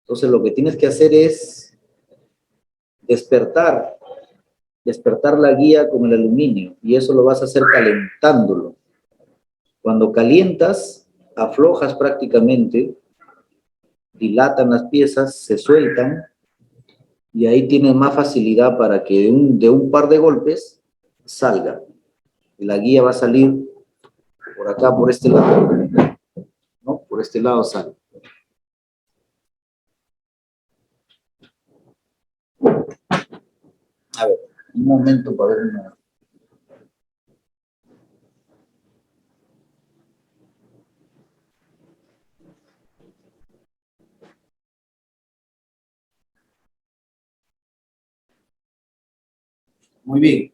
Entonces lo que tienes que hacer es despertar la guía con el aluminio, y eso lo vas a hacer calentándolo. Cuando calientas, aflojas prácticamente, dilatan las piezas, se sueltan, y ahí tienes más facilidad para que de un par de golpes salga. La guía va a salir por acá, por este lado, ¿no? Por este lado sale. A ver, un momento para ver una... Muy bien.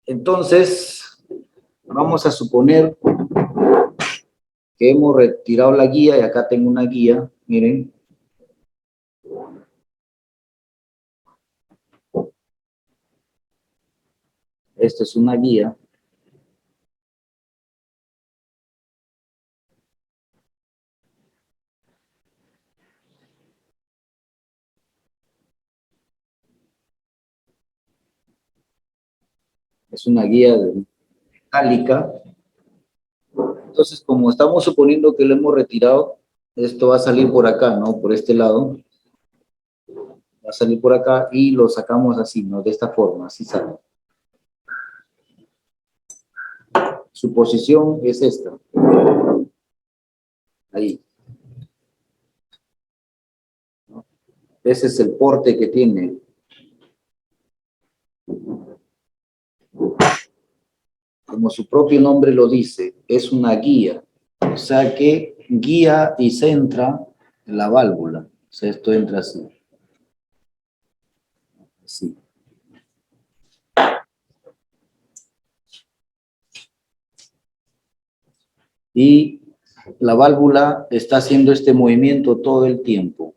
Entonces, vamos a suponer que hemos retirado la guía, y acá tengo una guía, miren. Esta es una guía. Es una guía metálica. Entonces, como estamos suponiendo que lo hemos retirado, esto va a salir por acá, ¿no? Por este lado. Va a salir por acá y lo sacamos así, ¿no? De esta forma, así sale. Su posición es esta. Ahí. ¿No? Ese es el porte que tiene. Como su propio nombre lo dice, es una guía. O sea que guía y centra la válvula. O sea, esto entra así. Así. Y la válvula está haciendo este movimiento todo el tiempo.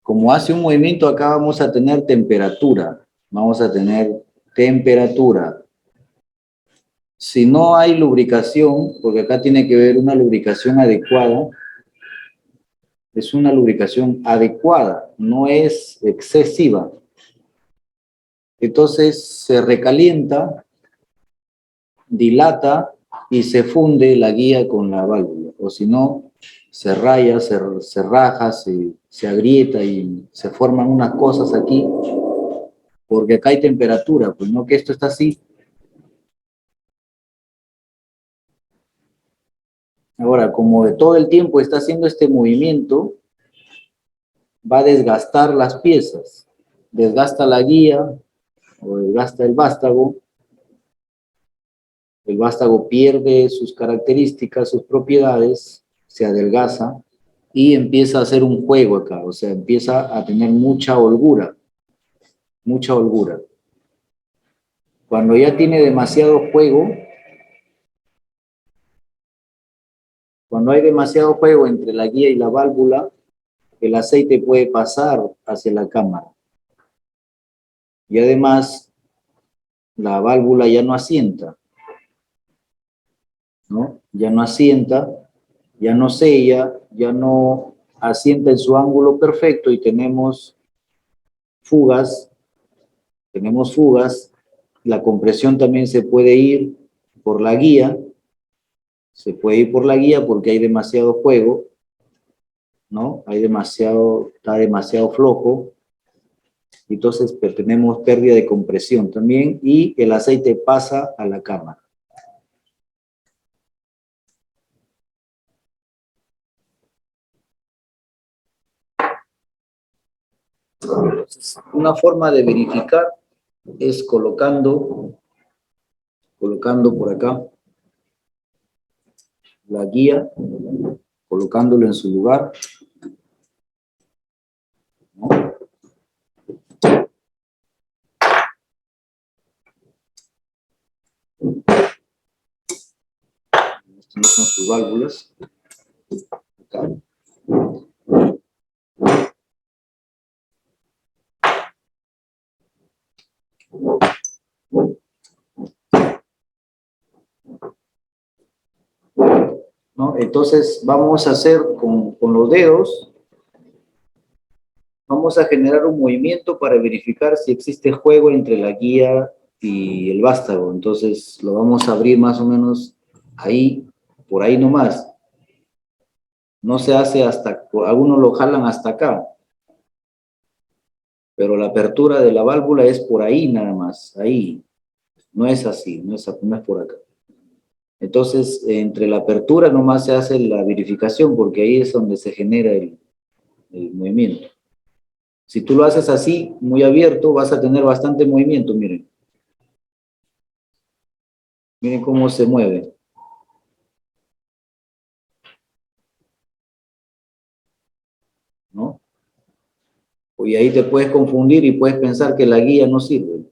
Como hace un movimiento, acá vamos a tener temperatura. Vamos a tener temperatura. Si no hay lubricación, porque acá tiene que haber una lubricación adecuada, es una lubricación adecuada, no es excesiva. Entonces se recalienta, dilata y se funde la guía con la válvula. O si no, se raya, se raja, se agrieta y se forman unas cosas aquí, porque acá hay temperatura, pues no que esto está así. Ahora, como de todo el tiempo está haciendo este movimiento, va a desgastar las piezas. Desgasta la guía o desgasta el vástago. El vástago pierde sus características, sus propiedades, se adelgaza y empieza a hacer un juego acá, o sea, empieza a tener mucha holgura, mucha holgura. Cuando ya tiene demasiado juego, cuando hay demasiado juego entre la guía y la válvula, el aceite puede pasar hacia la cámara. Y además, la válvula ya no asienta, ¿no? Ya no asienta, ya no sella, ya no asienta en su ángulo perfecto y fugas, tenemos fugas, la compresión también se puede ir por la guía, porque hay demasiado juego, ¿no? Está demasiado flojo, entonces tenemos pérdida de compresión también y el aceite pasa a la cámara. Entonces, una forma de verificar es colocando por acá la guía, colocándolo en su lugar, ¿no? Estas son sus válvulas. Acá. ¿No? Entonces vamos a hacer con los dedos, vamos a generar un movimiento para verificar si existe juego entre la guía y el vástago. Entonces lo vamos a abrir más o menos ahí, por ahí nomás. No se hace algunos lo jalan hasta acá, pero la apertura de la válvula es por ahí nada más, ahí. No es así, no es por acá. Entonces, entre la apertura nomás se hace la verificación, porque ahí es donde se genera el movimiento. Si tú lo haces así, muy abierto, vas a tener bastante movimiento, miren. Miren cómo se mueve. ¿No? Y ahí te puedes confundir y puedes pensar que la guía no sirve.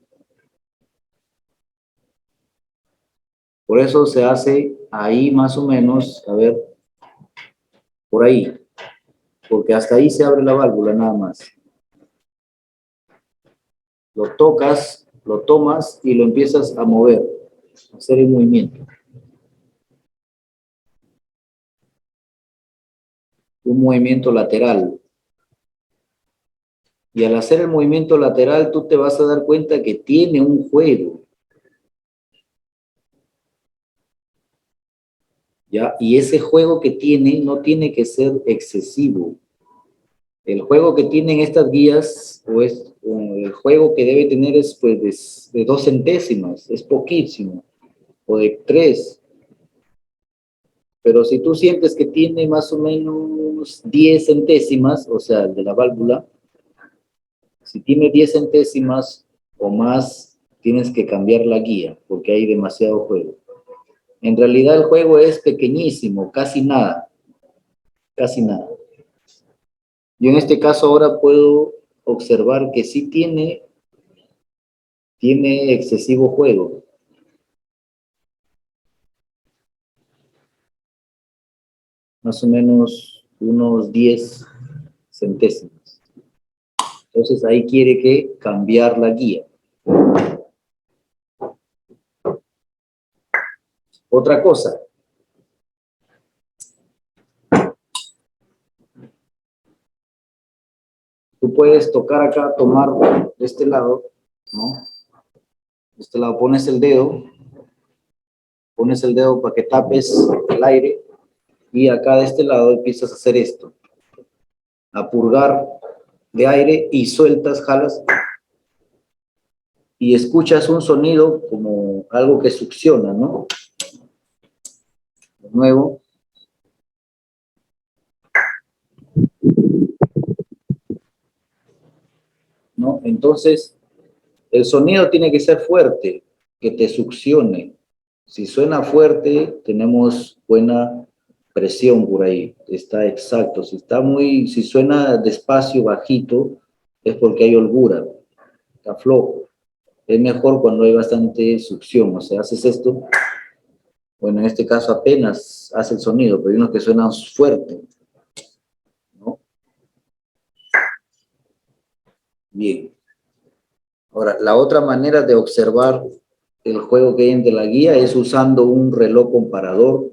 Por eso se hace ahí más o menos, a ver, por ahí. Porque hasta ahí se abre la válvula nada más. Lo tocas, lo tomas y lo empiezas a mover, a hacer el movimiento. Un movimiento lateral. Y al hacer el movimiento lateral, tú te vas a dar cuenta que tiene un juego. ¿Ya? Y ese juego que tiene no tiene que ser excesivo. El juego que tienen estas guías, el juego que debe tener es pues de 2 centésimas, es poquísimo, o de 3. Pero si tú sientes que tiene más o menos 10 centésimas, o sea, el de la válvula, si tiene 10 centésimas o más, tienes que cambiar la guía, porque hay demasiado juego. En realidad el juego es pequeñísimo, casi nada, casi nada. Yo en este caso ahora puedo observar que sí tiene excesivo juego. Más o menos unos 10 centésimos. Entonces ahí quiere que cambiar la guía. Otra cosa. Tú puedes tocar acá, tomar de este lado, ¿no? De este lado pones el dedo para que tapes el aire y acá de este lado empiezas a hacer esto. A purgar de aire y sueltas, jalas y escuchas un sonido como algo que succiona, ¿no? De nuevo. ¿No? Entonces, el sonido tiene que ser fuerte, que te succione. Si suena fuerte, tenemos buena presión por ahí, está exacto. Si suena despacio, bajito, es porque hay holgura, está flojo. Es mejor cuando hay bastante succión, o sea, haces esto, bueno, en este caso apenas hace el sonido, pero hay unos que suenan fuerte, ¿no? Bien. Ahora, la otra manera de observar el juego que hay entre la guía es usando un reloj comparador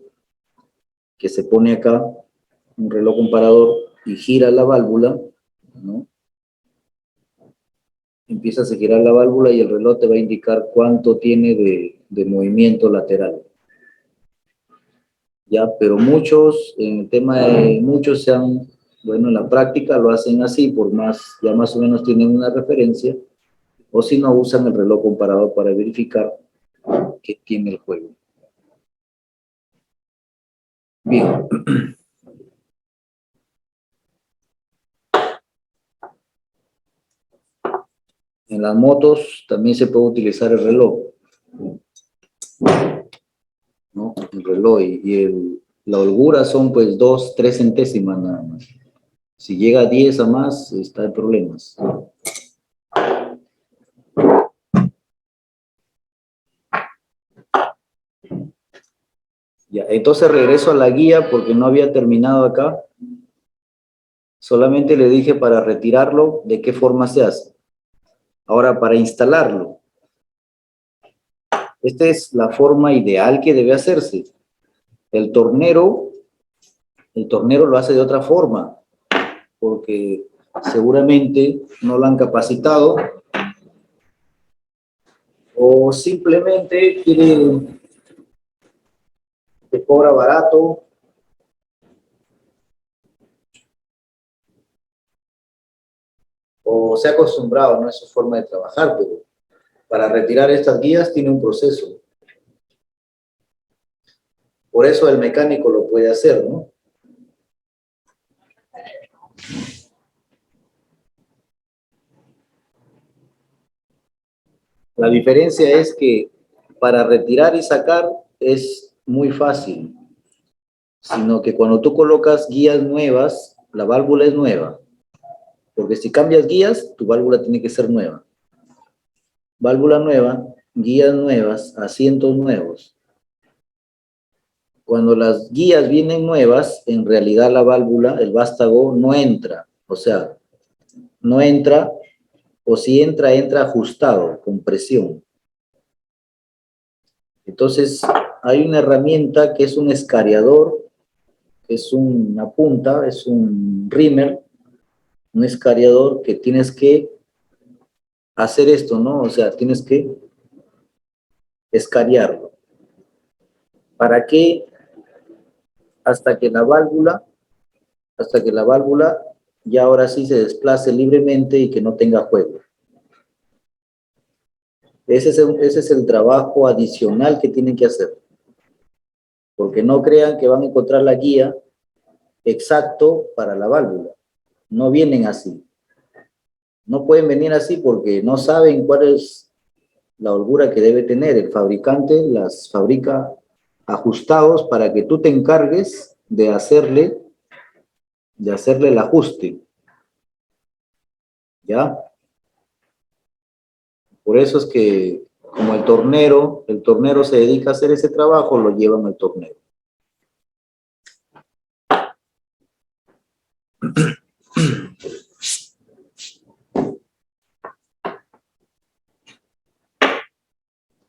que se pone acá, un reloj comparador, y gira la válvula, ¿no? Empiezas a girar la válvula y el reloj te va a indicar cuánto tiene de movimiento lateral. Ya, pero muchos, en el tema de muchos bueno, en la práctica lo hacen así, por más, ya más o menos tienen una referencia, o si no, usan el reloj comparador para verificar qué tiene el juego. Bien. En las motos también se puede utilizar el reloj, ¿no? El reloj la holgura son pues 2, 3 centésimas nada más. Si llega a 10 a más, está en problemas. Ya, entonces regreso a la guía porque no había terminado acá. Solamente le dije para retirarlo, ¿de qué forma se hace? Ahora, para instalarlo. Esta es la forma ideal que debe hacerse. El tornero lo hace de otra forma, porque seguramente no lo han capacitado o simplemente te cobra barato. O se ha acostumbrado, ¿no? A su forma de trabajar, pero para retirar estas guías tiene un proceso. Por eso el mecánico lo puede hacer, ¿no? La diferencia es que para retirar y sacar es muy fácil, sino que cuando tú colocas guías nuevas, la válvula es nueva, porque si cambias guías, tu válvula tiene que ser nueva. Válvula nueva, guías nuevas, asientos nuevos. Cuando las guías vienen nuevas, en realidad la válvula, el vástago, no entra. O sea, no entra, o si entra, entra ajustado, con presión. Entonces, hay una herramienta que es un escariador, que es una punta, es un rimmer, un escariador que tienes que hacer esto, ¿no? O sea, tienes que escariarlo. ¿Para qué? Hasta que la válvula ya ahora sí se desplace libremente y que no tenga juego. Ese es el trabajo adicional que tienen que hacer. Porque no crean que van a encontrar la guía exacto para la válvula. No vienen así. No pueden venir así porque no saben cuál es la holgura que debe tener. El fabricante las fabrica ajustados para que tú te encargues de hacerle el ajuste. ¿Ya? Por eso es que como el tornero se dedica a hacer ese trabajo, lo llevan al tornero.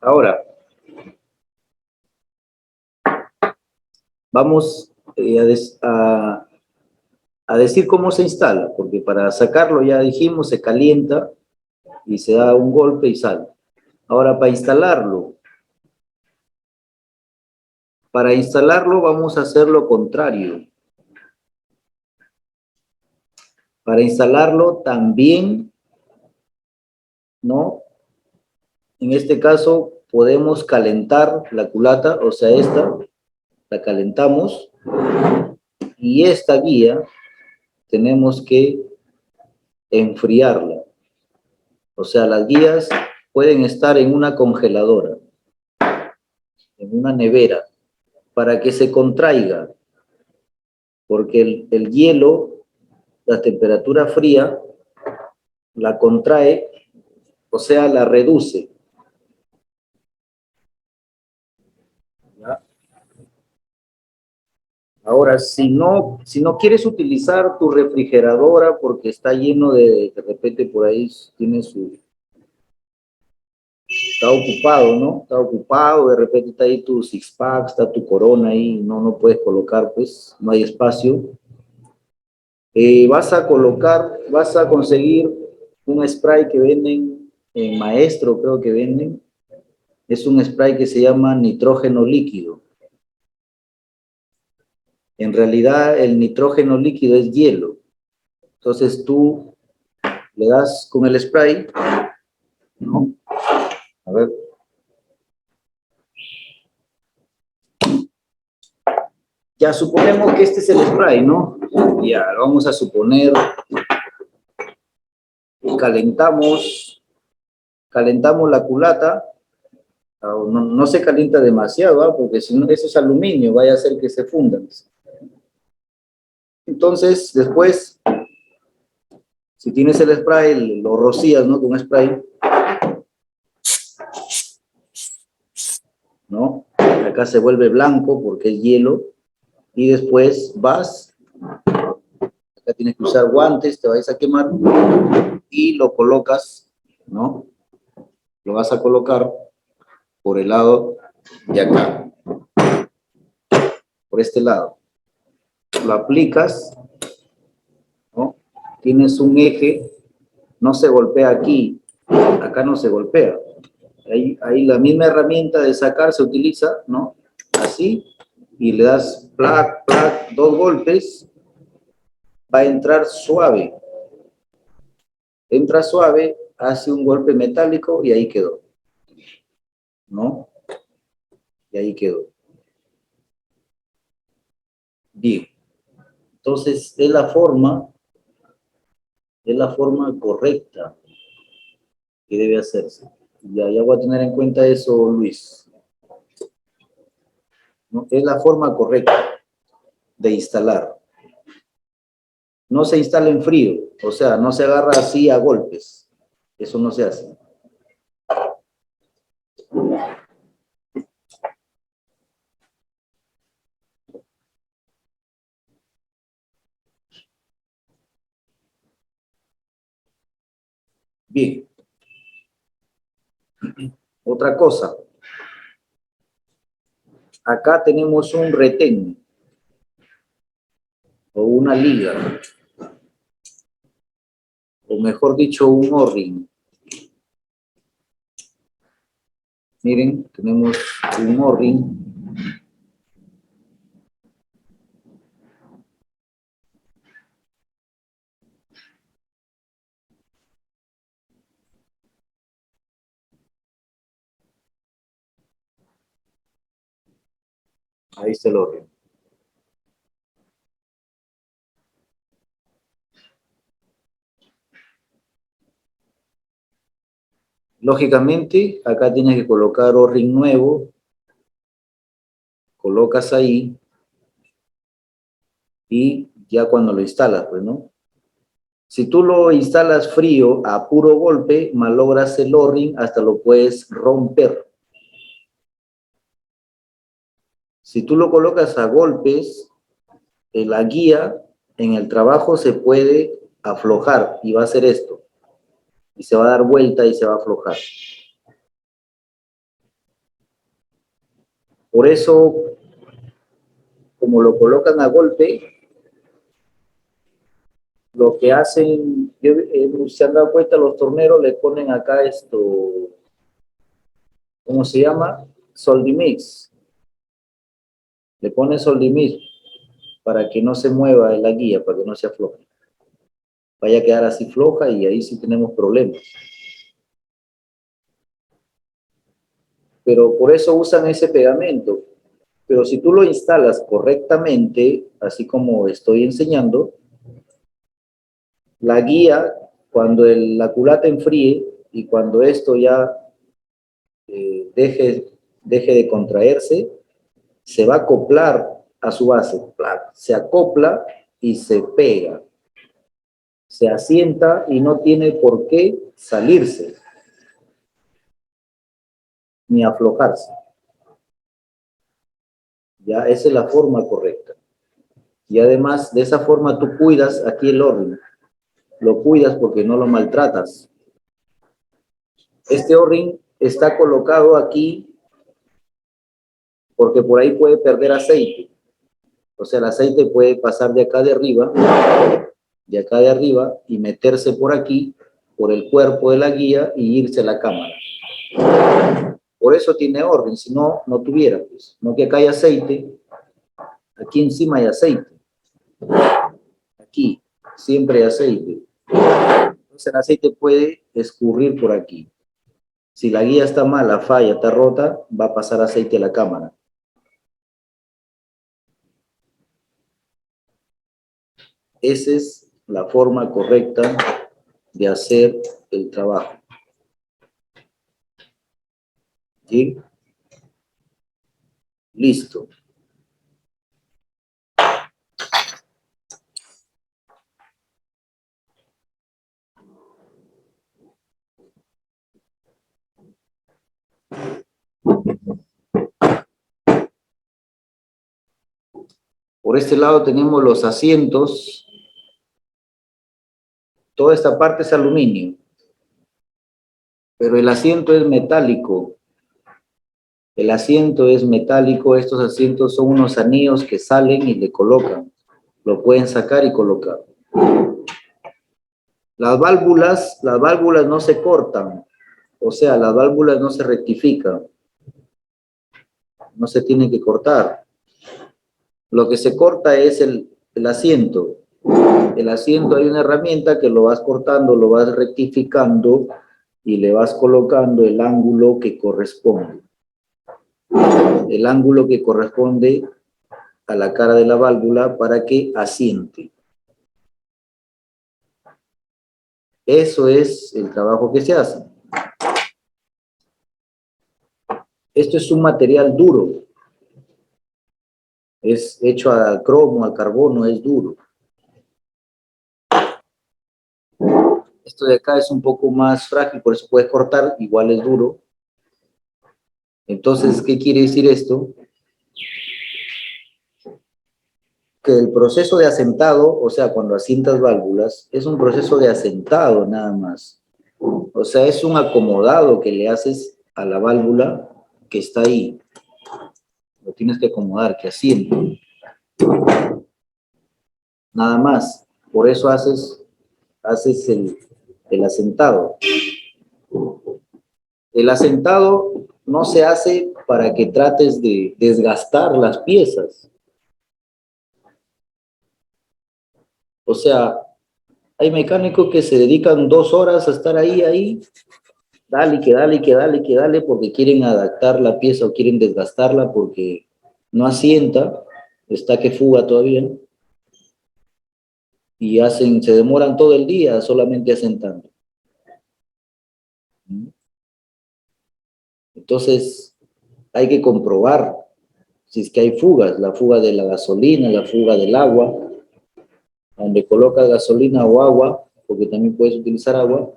Ahora, vamos a decir cómo se instala, porque para sacarlo ya dijimos, se calienta y se da un golpe y sale. Ahora, para instalarlo vamos a hacer lo contrario. Para instalarlo también, ¿no? En este caso podemos calentar la culata, o sea, esta, la calentamos, y esta guía tenemos que enfriarla. O sea, las guías pueden estar en una congeladora, en una nevera, para que se contraiga, porque el hielo, la temperatura fría, la contrae, o sea, la reduce. ¿Ya? Ahora, si no quieres utilizar tu refrigeradora porque está lleno de repente por ahí tiene está ocupado, ¿no? Está ocupado, de repente está ahí tu six pack, está tu corona ahí, no puedes colocar, pues, no hay espacio. Vas a conseguir un spray que venden en Maestro, creo que venden. Es un spray que se llama nitrógeno líquido. En realidad, el nitrógeno líquido es hielo. Entonces tú le das con el spray, ¿no? A ver. Ya suponemos que este es el spray, ¿no? Ya, vamos a suponer, calentamos la culata. No se calienta demasiado, ¿eh? Porque si no, eso es aluminio, vaya a hacer que se fundan. Entonces, después, si tienes el spray, lo rocías, ¿no? Con spray, ¿no? Acá se vuelve blanco porque es hielo. Y después vas, acá tienes que usar guantes, te vas a quemar, y lo colocas, ¿no? Lo vas a colocar por el lado de acá, por este lado. Lo aplicas, ¿no? Tienes un eje, no se golpea aquí, acá no se golpea. Ahí la misma herramienta de sacar se utiliza, ¿no? Así, y le das plac, plac, 2 golpes, va a entrar suave. Entra suave, hace un golpe metálico y ahí quedó, ¿no? Y ahí quedó. Bien. Entonces, es la forma correcta que debe hacerse. Ya voy a tener en cuenta eso, Luis, ¿no? Es la forma correcta de instalar. No se instala en frío, o sea, no se agarra así a golpes. Eso no se hace. Bien. Otra cosa. Acá tenemos un retén o una liga, o mejor dicho, un O-ring. Miren, tenemos un O-ring. Ahí está el O-ring. Lógicamente, acá tienes que colocar O-ring nuevo. Colocas ahí y ya cuando lo instalas, pues, ¿no? Si tú lo instalas frío a puro golpe, malogras el O-ring, hasta lo puedes romper. Si tú lo colocas a golpes, la guía en el trabajo se puede aflojar y va a hacer esto. Y se va a dar vuelta y se va a aflojar. Por eso, como lo colocan a golpe, lo que hacen, se han dado cuenta, los torneros le ponen acá esto, ¿cómo se llama? Soldimix. Le ponen soldimix para que no se mueva la guía, para que no se afloje. Vaya a quedar así floja y ahí sí tenemos problemas. Pero por eso usan ese pegamento. Pero si tú lo instalas correctamente, así como estoy enseñando, la guía, cuando la culata enfríe y cuando esto ya deje de contraerse, se va a acoplar a su base. Se acopla y se pega. Se asienta y no tiene por qué salirse ni aflojarse. Ya, esa es la forma correcta. Y además, de esa forma tú cuidas aquí el O-ring. Lo cuidas porque no lo maltratas. Este O-ring está colocado aquí porque por ahí puede perder aceite. O sea, el aceite puede pasar de acá de arriba y meterse por aquí, por el cuerpo de la guía y irse a la cámara. Por eso tiene orden, si no, no tuviera, pues. No que acá hay aceite, aquí encima hay aceite. Aquí, siempre hay aceite. Entonces el aceite puede escurrir por aquí. Si la guía está mala, falla, está rota, va a pasar aceite a la cámara. Esa es la forma correcta de hacer el trabajo. ¿Sí? Listo. Por este lado tenemos los asientos. Toda esta parte es aluminio, pero el asiento es metálico. El asiento es metálico, estos asientos son unos anillos que salen y le colocan. Lo pueden sacar y colocar. Las válvulas no se cortan, o sea, las válvulas no se rectifican. No se tienen que cortar. Lo que se corta es el asiento. El asiento hay una herramienta que lo vas cortando, lo vas rectificando y le vas colocando el ángulo que corresponde. El ángulo que corresponde a la cara de la válvula para que asiente. Eso es el trabajo que se hace. Esto es un material duro. Es hecho a cromo, a carbono, es duro. Esto de acá es un poco más frágil, por eso puedes cortar, igual es duro. Entonces, ¿qué quiere decir esto? Que el proceso de asentado, o sea, cuando asientas válvulas, es un proceso de asentado nada más. O sea, es un acomodado que le haces a la válvula que está ahí. Lo tienes que acomodar, que asiente. Nada más. Por eso haces el asentado. El asentado no se hace para que trates de desgastar las piezas. O sea, hay mecánicos que se dedican 2 horas a estar ahí, dale, que dale, porque quieren adaptar la pieza o quieren desgastarla porque no asienta, está que fuga todavía, y se demoran todo el día solamente asentando. Entonces, hay que comprobar si es que hay fugas, la fuga de la gasolina, la fuga del agua, donde colocas gasolina o agua, porque también puedes utilizar agua,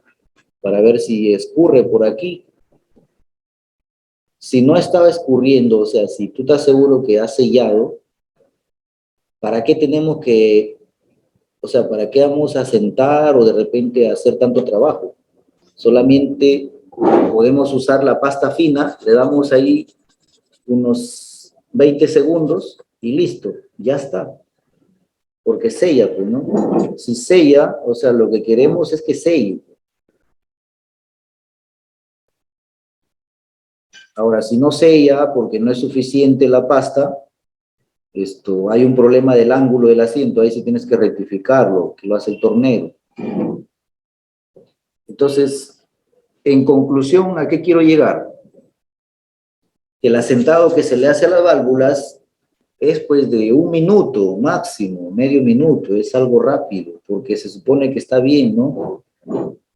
para ver si escurre por aquí. Si no estaba escurriendo, o sea, si tú estás seguro que has sellado, ¿para qué tenemos que, o sea, para qué vamos a sentar o de repente a hacer tanto trabajo? Solamente podemos usar la pasta fina, le damos ahí unos 20 segundos y listo, ya está. Porque sella, pues, ¿no? Si sella, o sea, lo que queremos es que selle. Ahora, si no sella porque no es suficiente la pasta, hay un problema del ángulo del asiento, ahí sí tienes que rectificarlo, que lo hace el tornero. Entonces, en conclusión, ¿a qué quiero llegar? Que el asentado que se le hace a las válvulas es pues de 1 minuto máximo, medio minuto, es algo rápido, porque se supone que está bien, ¿no?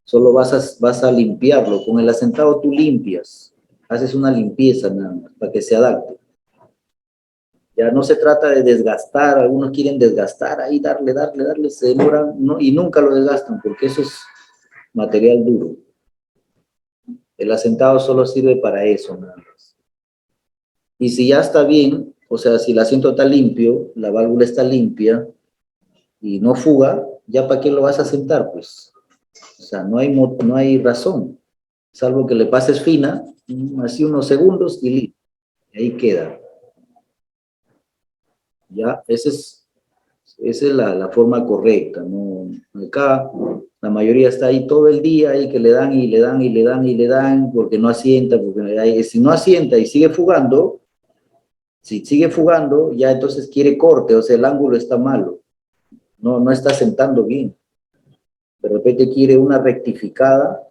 Solo vas a limpiarlo, con el asentado tú limpias, haces una limpieza nada más, para que se adapte. Ya no se trata de desgastar, algunos quieren desgastar ahí, darle, se demoran, ¿no? Y nunca lo desgastan, porque eso es material duro. El asentado solo sirve para eso, nada más. Y si ya está bien, o sea, si el asiento está limpio, la válvula está limpia y no fuga, ¿ya para qué lo vas a asentar? Pues, o sea, no hay razón. salvo que le pases fina, así unos segundos y listo. Ahí queda. Ya, esa es la forma correcta, ¿no? Acá la mayoría está ahí todo el día, ahí que le dan y le dan y le dan y le dan, porque no asienta, porque si no asienta y sigue fugando, si sigue fugando, ya entonces quiere corte, o sea, el ángulo está malo, no está sentando bien. De repente quiere una rectificada,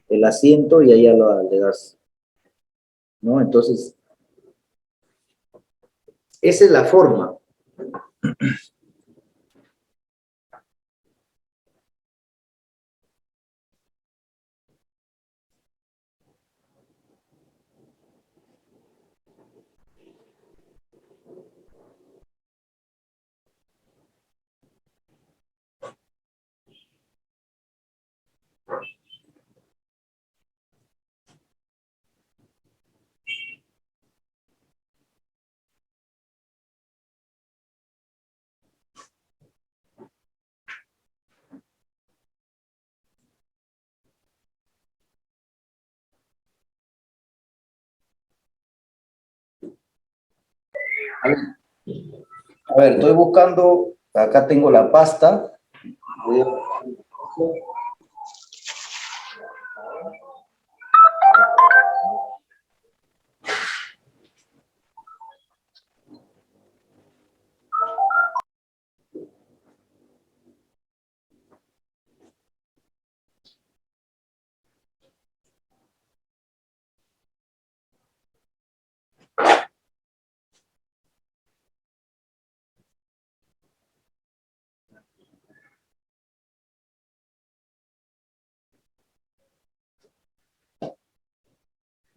el asiento, y ahí ya le das, ¿no? Entonces, esa es la forma. A ver, estoy buscando, acá tengo la pasta. Voy a...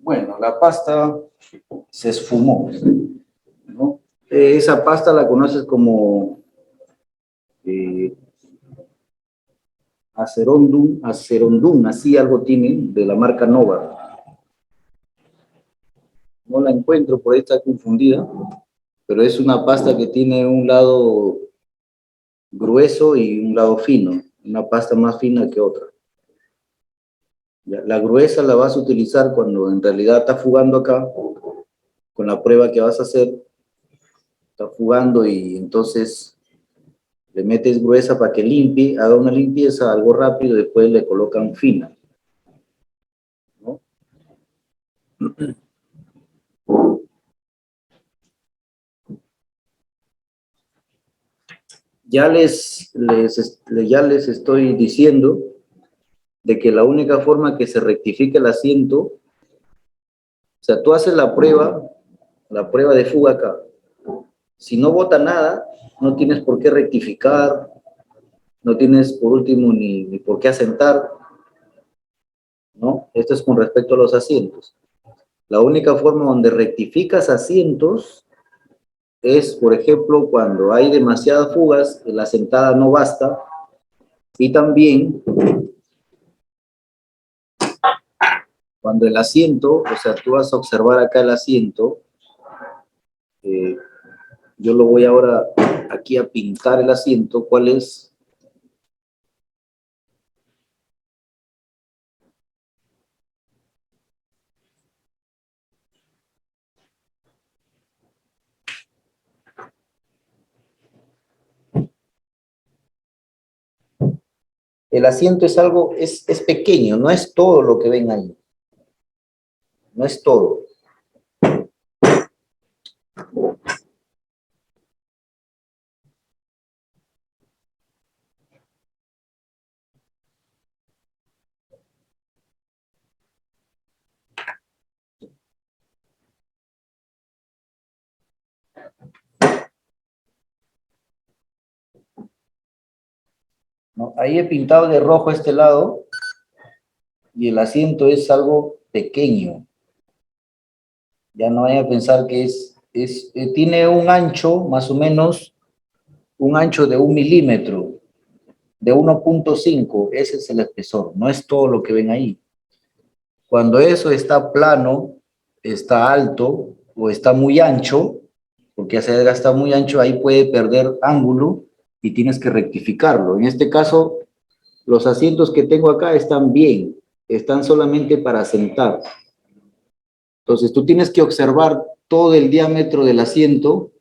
Bueno, la pasta se esfumó, ¿no? Esa pasta la conoces como acerondum, así algo tiene, de la marca Nova. No la encuentro, por ahí está confundida, pero es una pasta que tiene un lado grueso y un lado fino, una pasta más fina que otra. La gruesa la vas a utilizar cuando en realidad está fugando acá, con la prueba que vas a hacer, está fugando y entonces le metes gruesa para que limpie, haga una limpieza, algo rápido, y después le colocan fina, ¿no? Ya les estoy diciendo de que la única forma que se rectifique el asiento, o sea, tú haces la prueba de fuga acá. Si no bota nada, no tienes por qué rectificar, no tienes por último ni por qué asentar, ¿no? Esto es con respecto a los asientos. La única forma donde rectificas asientos es, por ejemplo, cuando hay demasiadas fugas, la sentada no basta, y también cuando el asiento, o sea, tú vas a observar acá el asiento, yo lo voy ahora aquí a pintar el asiento, ¿cuál es? El asiento es algo, es pequeño, no es todo lo que ven ahí, no es todo. ¿No? Ahí he pintado de rojo este lado y el asiento es algo pequeño. Ya no vaya a pensar que tiene un ancho, más o menos, un ancho de 1 milímetro, de 1.5, ese es el espesor, no es todo lo que ven ahí. Cuando eso está plano, está alto o está muy ancho, porque ese está muy ancho, ahí puede perder ángulo y tienes que rectificarlo. En este caso, los asientos que tengo acá están bien, están solamente para sentar. Entonces tú tienes que observar todo el diámetro del asiento,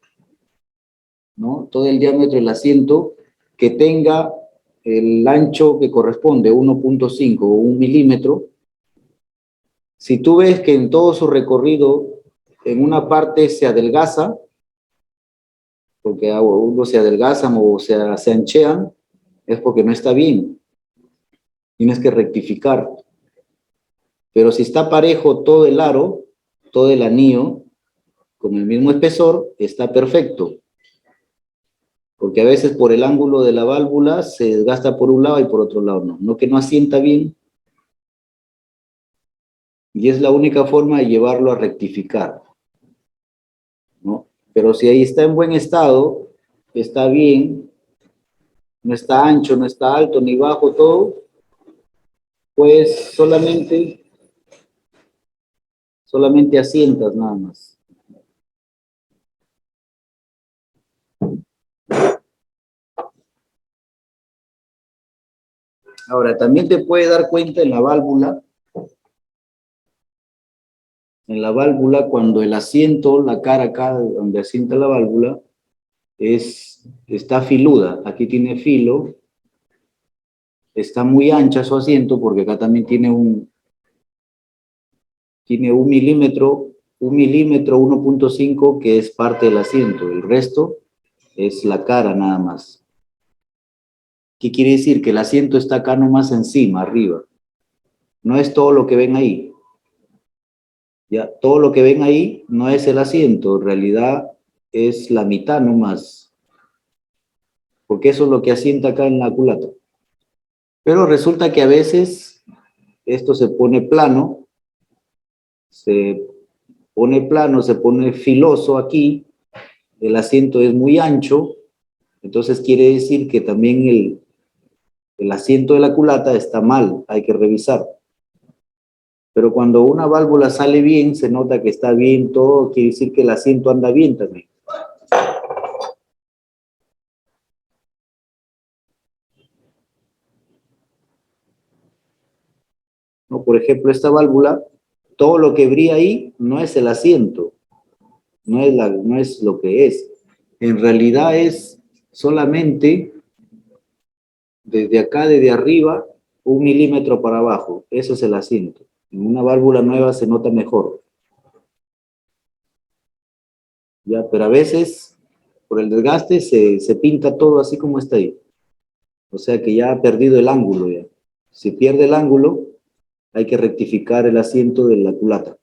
¿no? Todo el diámetro del asiento que tenga el ancho que corresponde, 1.5 o 1 milímetro. Si tú ves que en todo su recorrido, en una parte se adelgaza, porque uno se adelgazan o se anchean, es porque no está bien. Tienes que rectificar. Pero si está parejo todo el aro, todo el anillo, con el mismo espesor, está perfecto. Porque a veces por el ángulo de la válvula se desgasta por un lado y por otro lado no. No que no asienta bien. Y es la única forma de llevarlo a rectificar, ¿no? Pero si ahí está en buen estado, está bien, no está ancho, no está alto ni bajo todo, pues solamente asientas nada más. Ahora, también te puedes dar cuenta en la válvula cuando el asiento, la cara acá donde asienta la válvula, está filuda. Aquí tiene filo, está muy ancha su asiento porque acá también tiene un milímetro 1.5 que es parte del asiento. El resto es la cara nada más. ¿Qué quiere decir? Que el asiento está acá nomás encima, arriba. No es todo lo que ven ahí. Ya, todo lo que ven ahí no es el asiento, en realidad es la mitad nomás, porque eso es lo que asienta acá en la culata. Pero resulta que a veces esto se pone plano, se pone filoso aquí, el asiento es muy ancho, entonces quiere decir que también el asiento de la culata está mal, hay que revisar. Pero cuando una válvula sale bien, se nota que está bien todo, quiere decir que el asiento anda bien también. ¿No? Por ejemplo, esta válvula, todo lo que brilla ahí no es el asiento, no es lo que es. En realidad es solamente desde acá, desde arriba, 1 milímetro para abajo. Eso es el asiento. En una válvula nueva se nota mejor. ¿Ya? Pero a veces, por el desgaste, se pinta todo así como está ahí. O sea que ya ha perdido el ángulo. Ya. Si pierde el ángulo, hay que rectificar el asiento de la culata.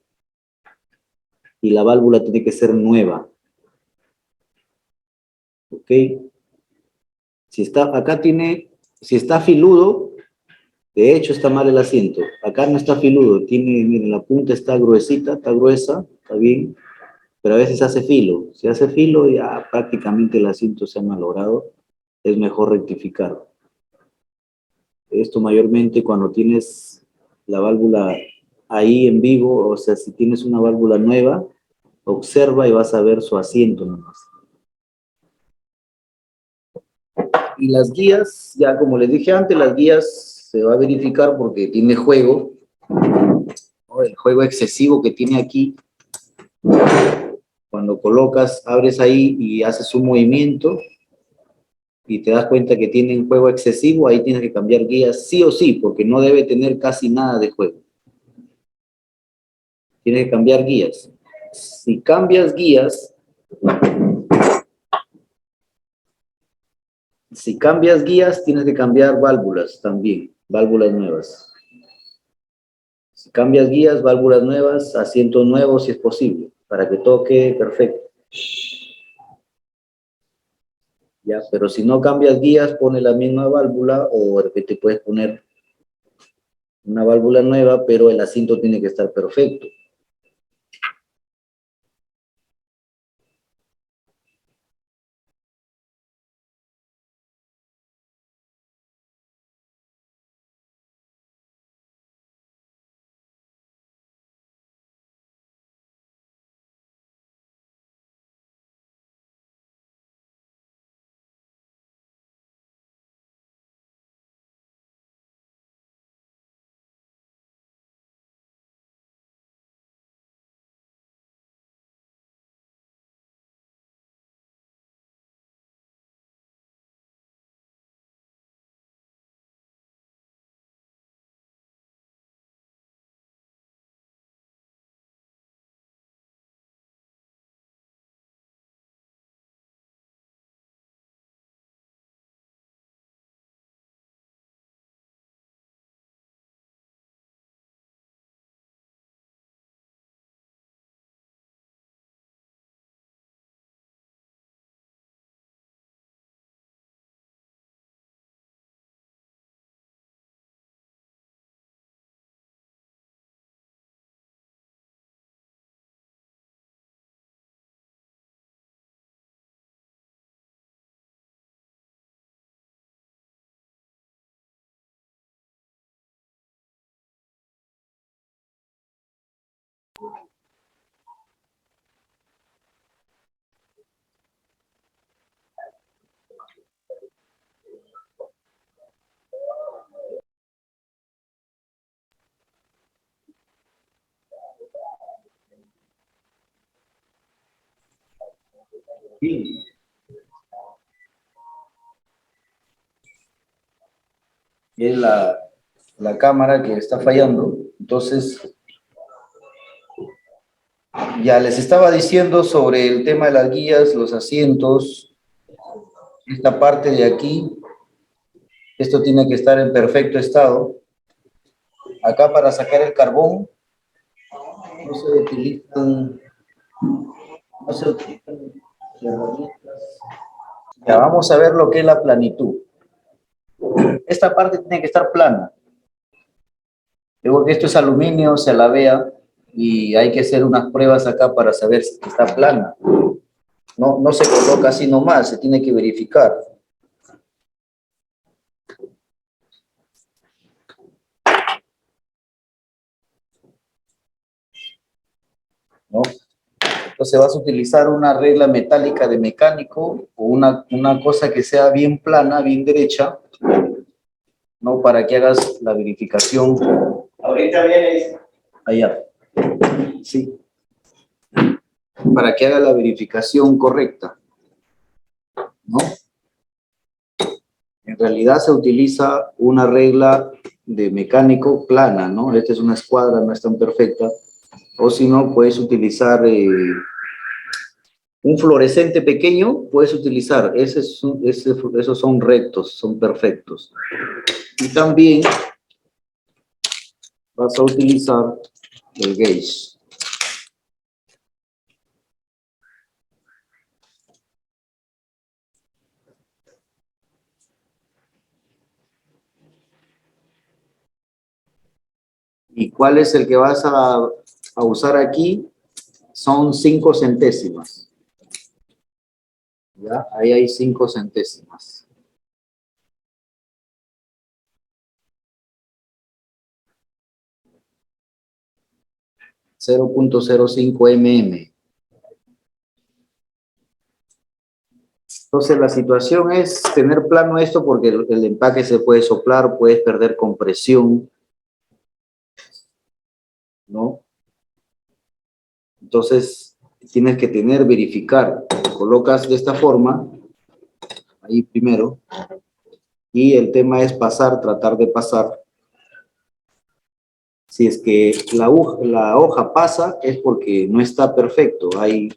Y la válvula tiene que ser nueva. ¿Ok? Si está filudo, de hecho está mal el asiento. Acá no está filudo, miren, la punta está gruesita, está gruesa, está bien, pero a veces hace filo. Si hace filo, ya prácticamente el asiento se ha malogrado, es mejor rectificar. Esto mayormente cuando tienes la válvula ahí en vivo, o sea, si tienes una válvula nueva, observa y vas a ver su asiento nomás. Y las guías, ya como les dije antes, las guías se va a verificar porque tiene juego, ¿no? El juego excesivo que tiene aquí. Cuando colocas, abres ahí y haces un movimiento y te das cuenta que tiene un juego excesivo, ahí tienes que cambiar guías sí o sí, porque no debe tener casi nada de juego. Tienes que cambiar guías. Si cambias guías, tienes que cambiar válvulas también, válvulas nuevas. Si cambias guías, válvulas nuevas, asientos nuevos si es posible, para que todo quede perfecto. ¿Ya? Pero si no cambias guías, pone la misma válvula o de repente puedes poner una válvula nueva, pero el asiento tiene que estar perfecto. Sí. Es la cámara que está fallando. Entonces, ya les estaba diciendo sobre el tema de las guías, los asientos, esta parte de aquí, esto tiene que estar en perfecto estado. Acá para sacar el carbón, no se utilizan, no se utilizan herramientas. Ya vamos a ver lo que es la planitud. Esta parte tiene que estar plana. Luego que esto es aluminio, se alavea y hay que hacer unas pruebas acá para saber si está plana. No se coloca así nomás, se tiene que verificar. ¿No? Entonces vas a utilizar una regla metálica de mecánico o una cosa que sea bien plana, bien derecha, ¿no? Para que hagas la verificación. Ahorita viene allá. Sí. Para que haga la verificación correcta, ¿no? En realidad se utiliza una regla de mecánico plana, ¿no? Esta es una escuadra, no es tan perfecta. O si no, puedes utilizar un fluorescente pequeño, puedes utilizar. Esos son rectos, son perfectos. Y también vas a utilizar el gauge. ¿Y cuál es el que vas a usar aquí? Son 5 centésimas. ¿Ya? Ahí hay 5 centésimas. .05 mm. Entonces la situación es tener plano esto porque el empaque se puede soplar, puedes perder compresión, ¿no? Entonces tienes que verificar. Colocas de esta forma, ahí primero, y el tema es pasar, tratar de pasar. Si es que la hoja pasa, es porque no está perfecto. Ahí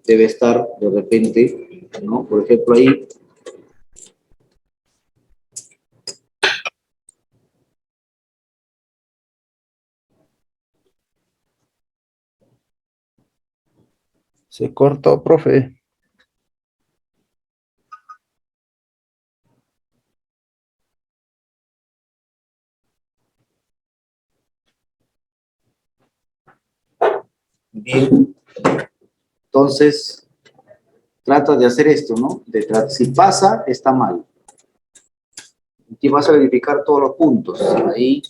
debe estar de repente, ¿no? Por ejemplo, ahí. Se cortó, profe. Bien. Entonces, trata de hacer esto, ¿no? Si pasa, está mal. Aquí vas a verificar todos los puntos. Ahí,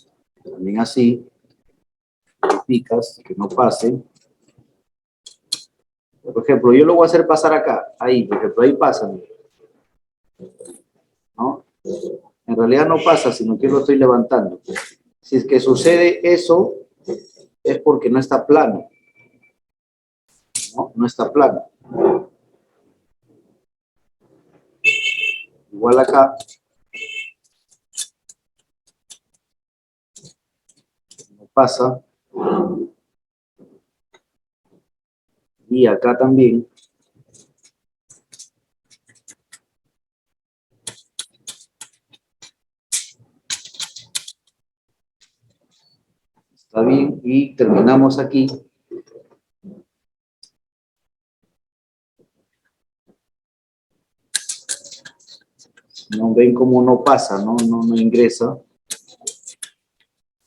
también así, verificas que no pase. Por ejemplo, yo lo voy a hacer pasar acá. Ahí, por ejemplo, ahí pasa. ¿No? En realidad no pasa, sino que lo estoy levantando. Si es que sucede eso, es porque no está plano. ¿No? No está plano. Igual acá. No pasa. Y acá también. Está bien. Y terminamos aquí. ¿No ven cómo no pasa? No ingresa.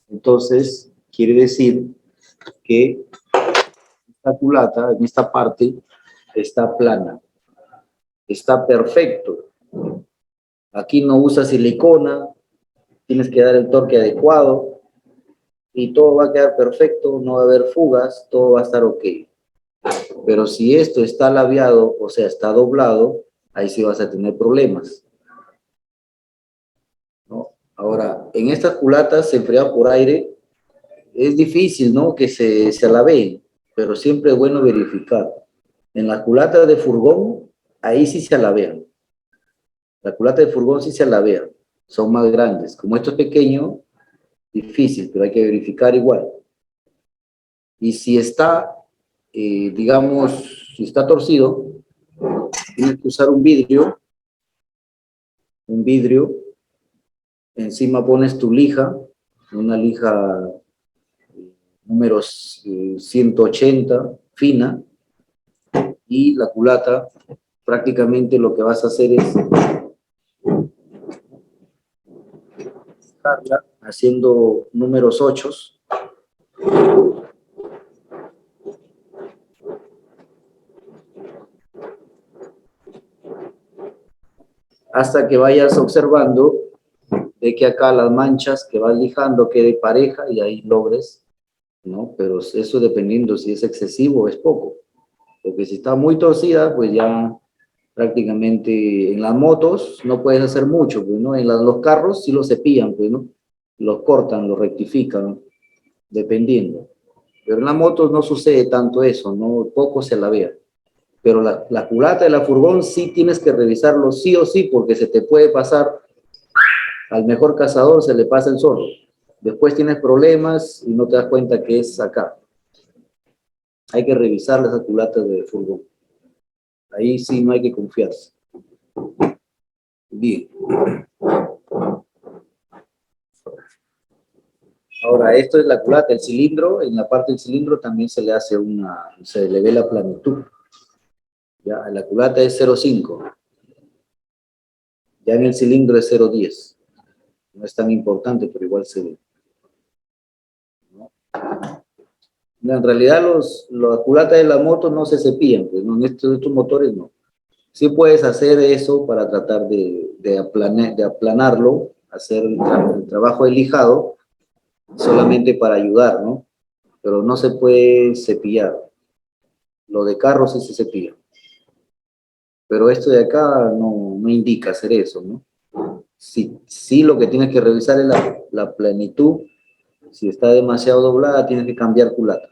Entonces, quiere decir que esta culata, en esta parte, está plana. Está perfecto. Aquí no usa silicona, tienes que dar el torque adecuado y todo va a quedar perfecto, no va a haber fugas, todo va a estar ok. Pero si esto está labiado, o sea, está doblado, ahí sí vas a tener problemas, ¿no? Ahora, en estas culatas enfriadas por aire, es difícil, ¿no? Que se alabeen, pero siempre es bueno verificar. En las culatas de furgón, ahí sí se alabean. La culata de furgón sí se alabean, son más grandes. Como esto es pequeño, difícil, pero hay que verificar igual. Y si está, digamos, si está torcido, tienes que usar un vidrio, encima pones tu lija, una lija número 180, fina, y la culata, prácticamente lo que vas a hacer es dejarla haciendo números 8, hasta que vayas observando de que acá las manchas que vas lijando quede pareja y ahí logres, ¿no? Pero eso dependiendo si es excesivo o es poco. Porque si está muy torcida, pues ya prácticamente en las motos no puedes hacer mucho, pues, ¿no? Los carros sí los cepillan, pues, ¿no? Los cortan, los rectifican, ¿no? Dependiendo. Pero en las motos no sucede tanto eso, ¿no? Poco se la vea. Pero la culata de la furgón sí tienes que revisarlo sí o sí, porque se te puede pasar, al mejor cazador se le pasa el zorro. Después tienes problemas y no te das cuenta que es acá. Hay que revisar las culatas de furgón. Ahí sí no hay que confiarse. Bien. Ahora, esto es la culata, el cilindro. En la parte del cilindro también se le hace se le ve la planitud. Ya, la culata es 0,5. Ya en el cilindro es 0,10. No es tan importante, pero igual se ve, ¿no? En realidad, las culatas de la moto no se cepillan, pues, ¿no? En estos motores no. Sí puedes hacer eso para tratar de aplanarlo, hacer el trabajo de lijado, solamente para ayudar, ¿no? Pero no se puede cepillar. Lo de carro sí se cepilla. Pero esto de acá no indica hacer eso, ¿no? Sí, lo que tienes que revisar es la plenitud. Si está demasiado doblada, tienes que cambiar culata.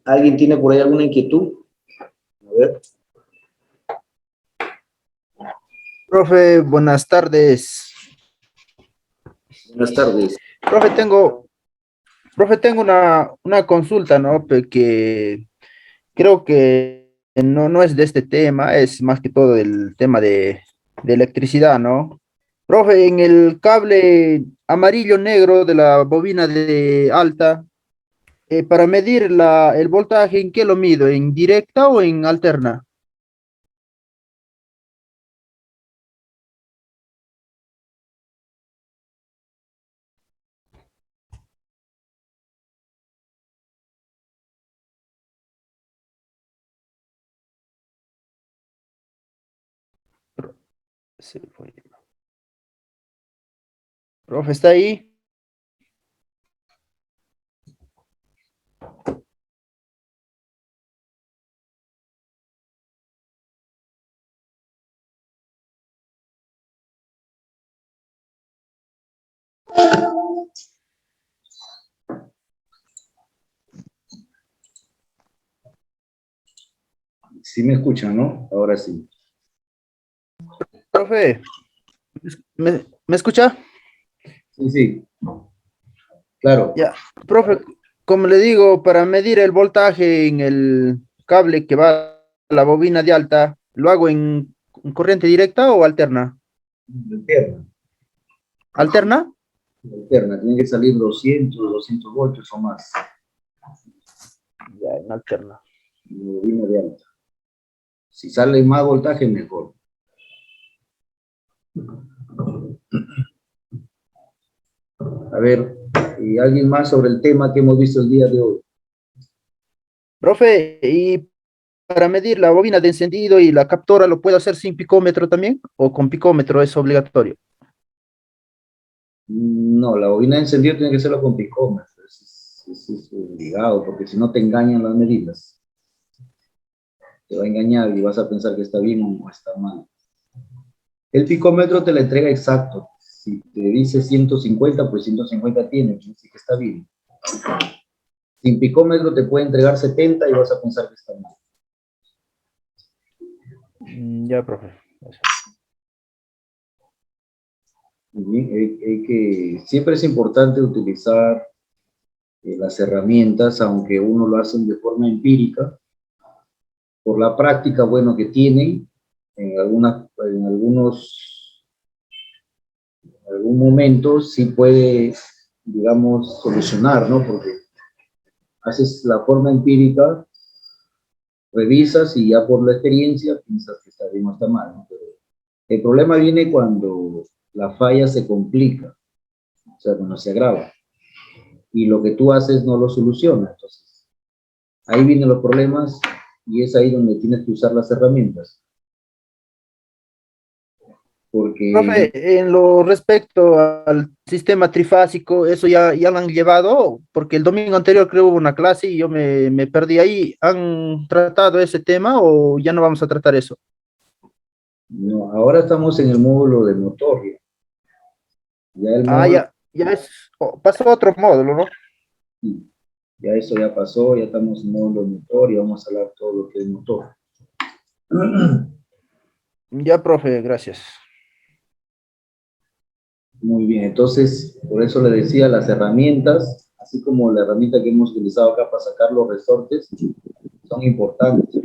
¿Alguien tiene por ahí alguna inquietud? A ver. Profe, buenas tardes. Buenas tardes. Profe, tengo una consulta, ¿no? Que creo que no es de este tema, es más que todo del tema de electricidad, ¿no? Profe, en el cable amarillo-negro de la bobina de alta, para medir el voltaje, ¿en qué lo mido? ¿En directa o en alterna? Sí, profe, ¿está ahí? Sí me escuchan, ¿no? Ahora sí. Profe, ¿me escucha? Sí, sí, claro. Ya, profe, como le digo, para medir el voltaje en el cable que va a la bobina de alta, ¿lo hago en corriente directa o alterna? Alterna, ¿Alterna? alterna. Tienen que salir 200 voltios o más. Ya, en alterna. Bobina de alta. Si sale más voltaje, mejor. A ver, ¿y alguien más sobre el tema que hemos visto el día de hoy? Profe, ¿y para medir la bobina de encendido y la captura lo puedo hacer sin picómetro también? ¿O con picómetro es obligatorio? No, la bobina de encendido tiene que serlo con picómetro. Es obligado, porque si no te engañan las medidas. Te va a engañar y vas a pensar que está bien o está mal. El picómetro te la entrega exacto. Si te dice 150, pues 150 tiene, quiere decir que está bien. Sin picómetro te puede entregar 70 y vas a pensar que está mal. Ya, profe. Muy bien, siempre es importante utilizar las herramientas, aunque uno lo hace de forma empírica, por la práctica, bueno, que tienen en algún momento sí puede, digamos, solucionar, ¿no? Porque haces la forma empírica, revisas y ya por la experiencia piensas que está bien o está mal, ¿no? Pero el problema viene cuando la falla se complica, o sea, cuando se agrava, y lo que tú haces no lo soluciona. Entonces, ahí vienen los problemas y es ahí donde tienes que usar las herramientas. Porque Profe, en lo respecto al sistema trifásico, ¿eso ya lo han llevado? Porque el domingo anterior creo hubo una clase y yo me perdí ahí. ¿Han tratado ese tema o ya no vamos a tratar eso? no, ahora estamos en el módulo de motor. Ya el Ah, módulo, ya es, pasó a otro módulo, ¿no? sí, ya eso ya pasó, ya estamos en módulo de motor y vamos a hablar todo lo que es motor. Ya, profe, gracias. Muy bien, entonces, por eso le decía, las herramientas, así como la herramienta que hemos utilizado acá para sacar los resortes, son importantes.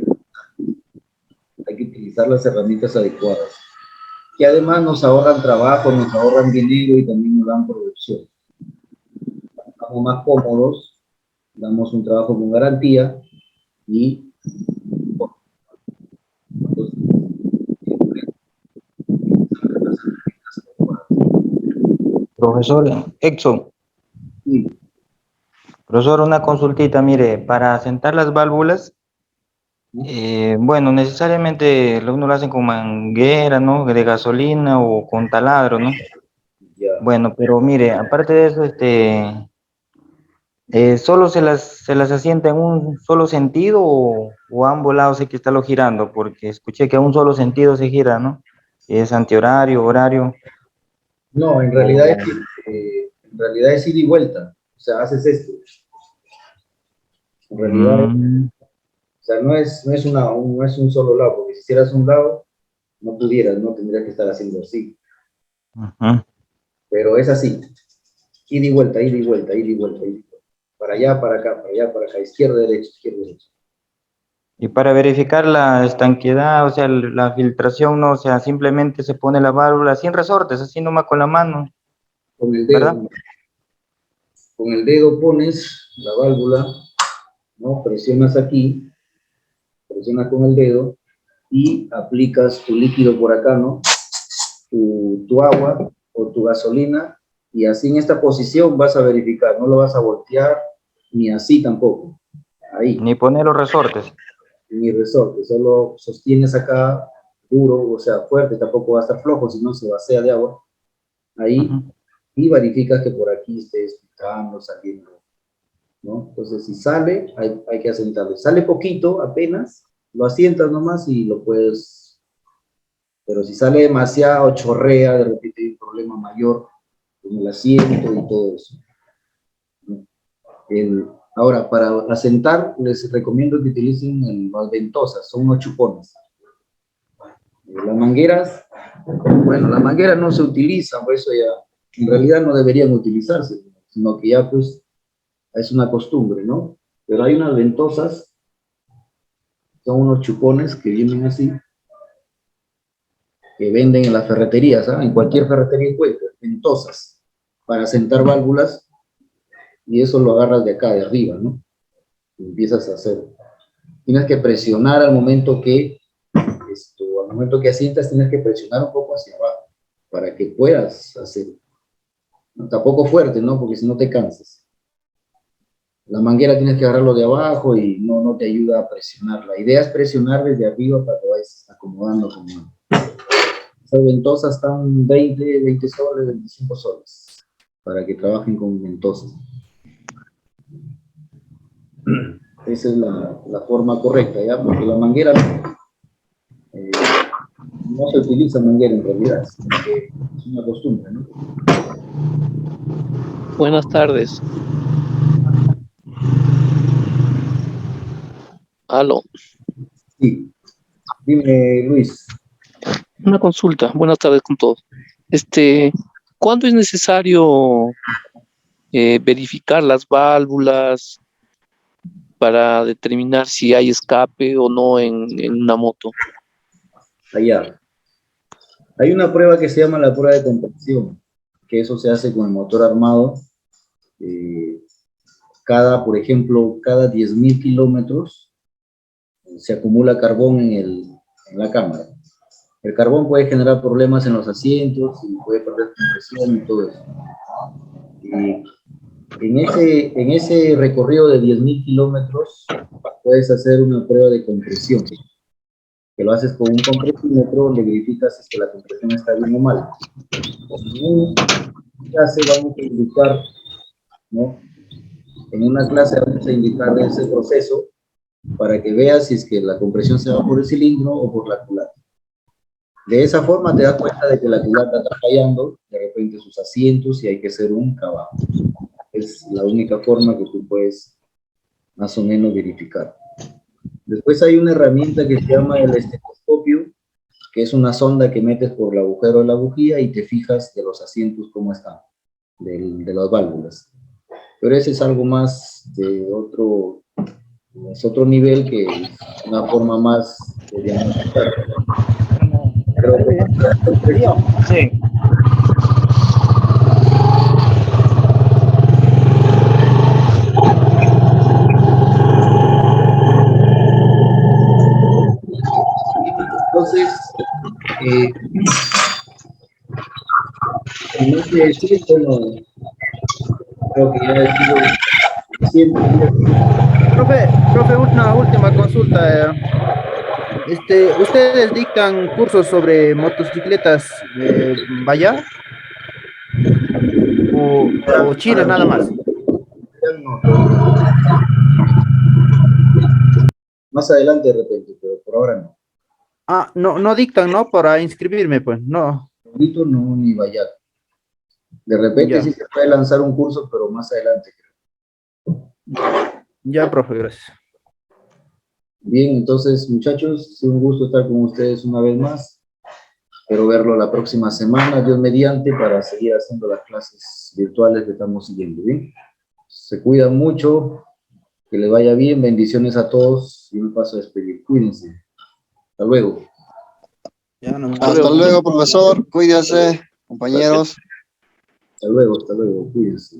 Hay que utilizar las herramientas adecuadas, que además nos ahorran trabajo, nos ahorran dinero y también nos dan producción. Estamos más cómodos, damos un trabajo con garantía y Profesor Exxon, sí, profesor, una consultita, mire, para asentar las válvulas, bueno, necesariamente uno lo hacen con manguera, ¿no? De gasolina o con taladro, ¿no? ya. Bueno, pero mire, aparte de eso, ¿solo se las asienta en un solo sentido o a ambos lados hay que estarlo girando? Porque escuché que a un solo sentido se gira, ¿no? Es antihorario, horario, No, o... en realidad es ida y vuelta. O sea, haces esto. En realidad, Mm, o sea, no es un solo lado, porque si hicieras un lado, no pudieras, no tendrías que estar haciendo así. ujú. Pero es así. Ida y vuelta, ida y vuelta, ida y vuelta, ida y vuelta. Para allá, para acá, para allá, para acá, izquierda, derecha, izquierda, derecha. Y para verificar la estanqueidad, o sea, la filtración, no, o sea, simplemente se pone la válvula sin resortes, así nomás con la mano, Con el dedo, ¿verdad? ¿no? Con el dedo pones la válvula, ¿no? Presionas aquí, presionas con el dedo y aplicas tu líquido por acá, ¿no? Tu agua o tu gasolina, y así en esta posición vas a verificar, no lo vas a voltear, ni así tampoco, ahí, Ni poner los resortes. ni resorte, solo sostienes acá duro, o sea, fuerte, tampoco va a estar flojo, si no se vacía de agua, ahí, Ujú. y verificas que por aquí estés picando, saliendo, ¿no? Entonces, si sale, hay que asentarlo. Sale poquito, apenas, lo asientas nomás y lo puedes, pero si sale demasiado, chorrea, de repente hay un problema mayor con el asiento y todo eso. Ahora, para asentar, les recomiendo que utilicen las ventosas, son unos chupones. Las mangueras, bueno, las mangueras no se utilizan, por eso ya, en realidad no deberían utilizarse, sino que ya pues es una costumbre, ¿no? Pero hay unas ventosas, son unos chupones que vienen así, que venden en las ferreterías, ¿ah? En cualquier ferretería encuentras, ventosas, para asentar válvulas, y eso lo agarras de acá, de arriba, ¿no? Y empiezas a hacer. Tienes que presionar al momento que asientas, tienes que presionar un poco hacia abajo, para que puedas hacer. No, tampoco fuerte, ¿no? Porque si no te cansas. La manguera tienes que agarrarlo de abajo y no te ayuda a presionar. La idea es presionar desde arriba para que vayas acomodando. Esas ventosas están 20 soles, 25 soles, para que trabajen con ventosas. Esa es la forma correcta, ¿ya? Porque la manguera eh, no se utiliza manguera en realidad, sino que es una costumbre, ¿no? Buenas tardes. Aló, Sí. Dime, Luis. una consulta. Buenas tardes con todos. ¿Cuándo es necesario verificar las válvulas para determinar si hay escape o no en una moto? Allá. Hay una prueba que se llama la prueba de compresión, que eso se hace con el motor armado. Por ejemplo, cada 10.000 kilómetros se acumula carbón en la cámara. El carbón puede generar problemas en los asientos y puede perder compresión y todo eso. Y en ese recorrido de 10.000 kilómetros puedes hacer una prueba de compresión, que lo haces con un compresímetro donde verificas si la compresión está bien o mal. En una clase vamos a indicar, ¿no? En una clase vamos a indicar ese proceso para que veas si es que la compresión se va por el cilindro o por la culata. De esa forma te das cuenta de que la culata está fallando, de repente sus asientos, y hay que hacer un cavado. Es la única forma que tú puedes más o menos verificar. Después hay una herramienta que se llama el estetoscopio, que es una sonda que metes por el agujero de la bujía y te fijas de los asientos cómo están, de las válvulas. Pero ese es algo más de es otro nivel, que es una forma más de diagnosticar. Pero, Sí. entonces, en ese sí, bueno, creo que ya he sido suficiente. Profe, una última consulta. ¿Ustedes dictan cursos sobre motocicletas Vaya o chinas nada más? No, más adelante de repente, pero por ahora no. Ah, no, no dictan, ¿no? Para inscribirme, pues, no. Ahorita no, ni vaya. De repente sí Ya, se puede lanzar un curso, pero más adelante creo. ya, profe, gracias. Bien, entonces, muchachos, ha sido un gusto estar con ustedes una vez más. Espero verlo la próxima semana, Dios mediante, para seguir haciendo las clases virtuales que estamos siguiendo, ¿bien? Se cuidan mucho, que les vaya bien, bendiciones a todos, y me paso a despedir. Cuídense. Hasta luego. Ya no me- Hasta luego, profesor. Cuídese, compañeros. Hasta luego, cuídense.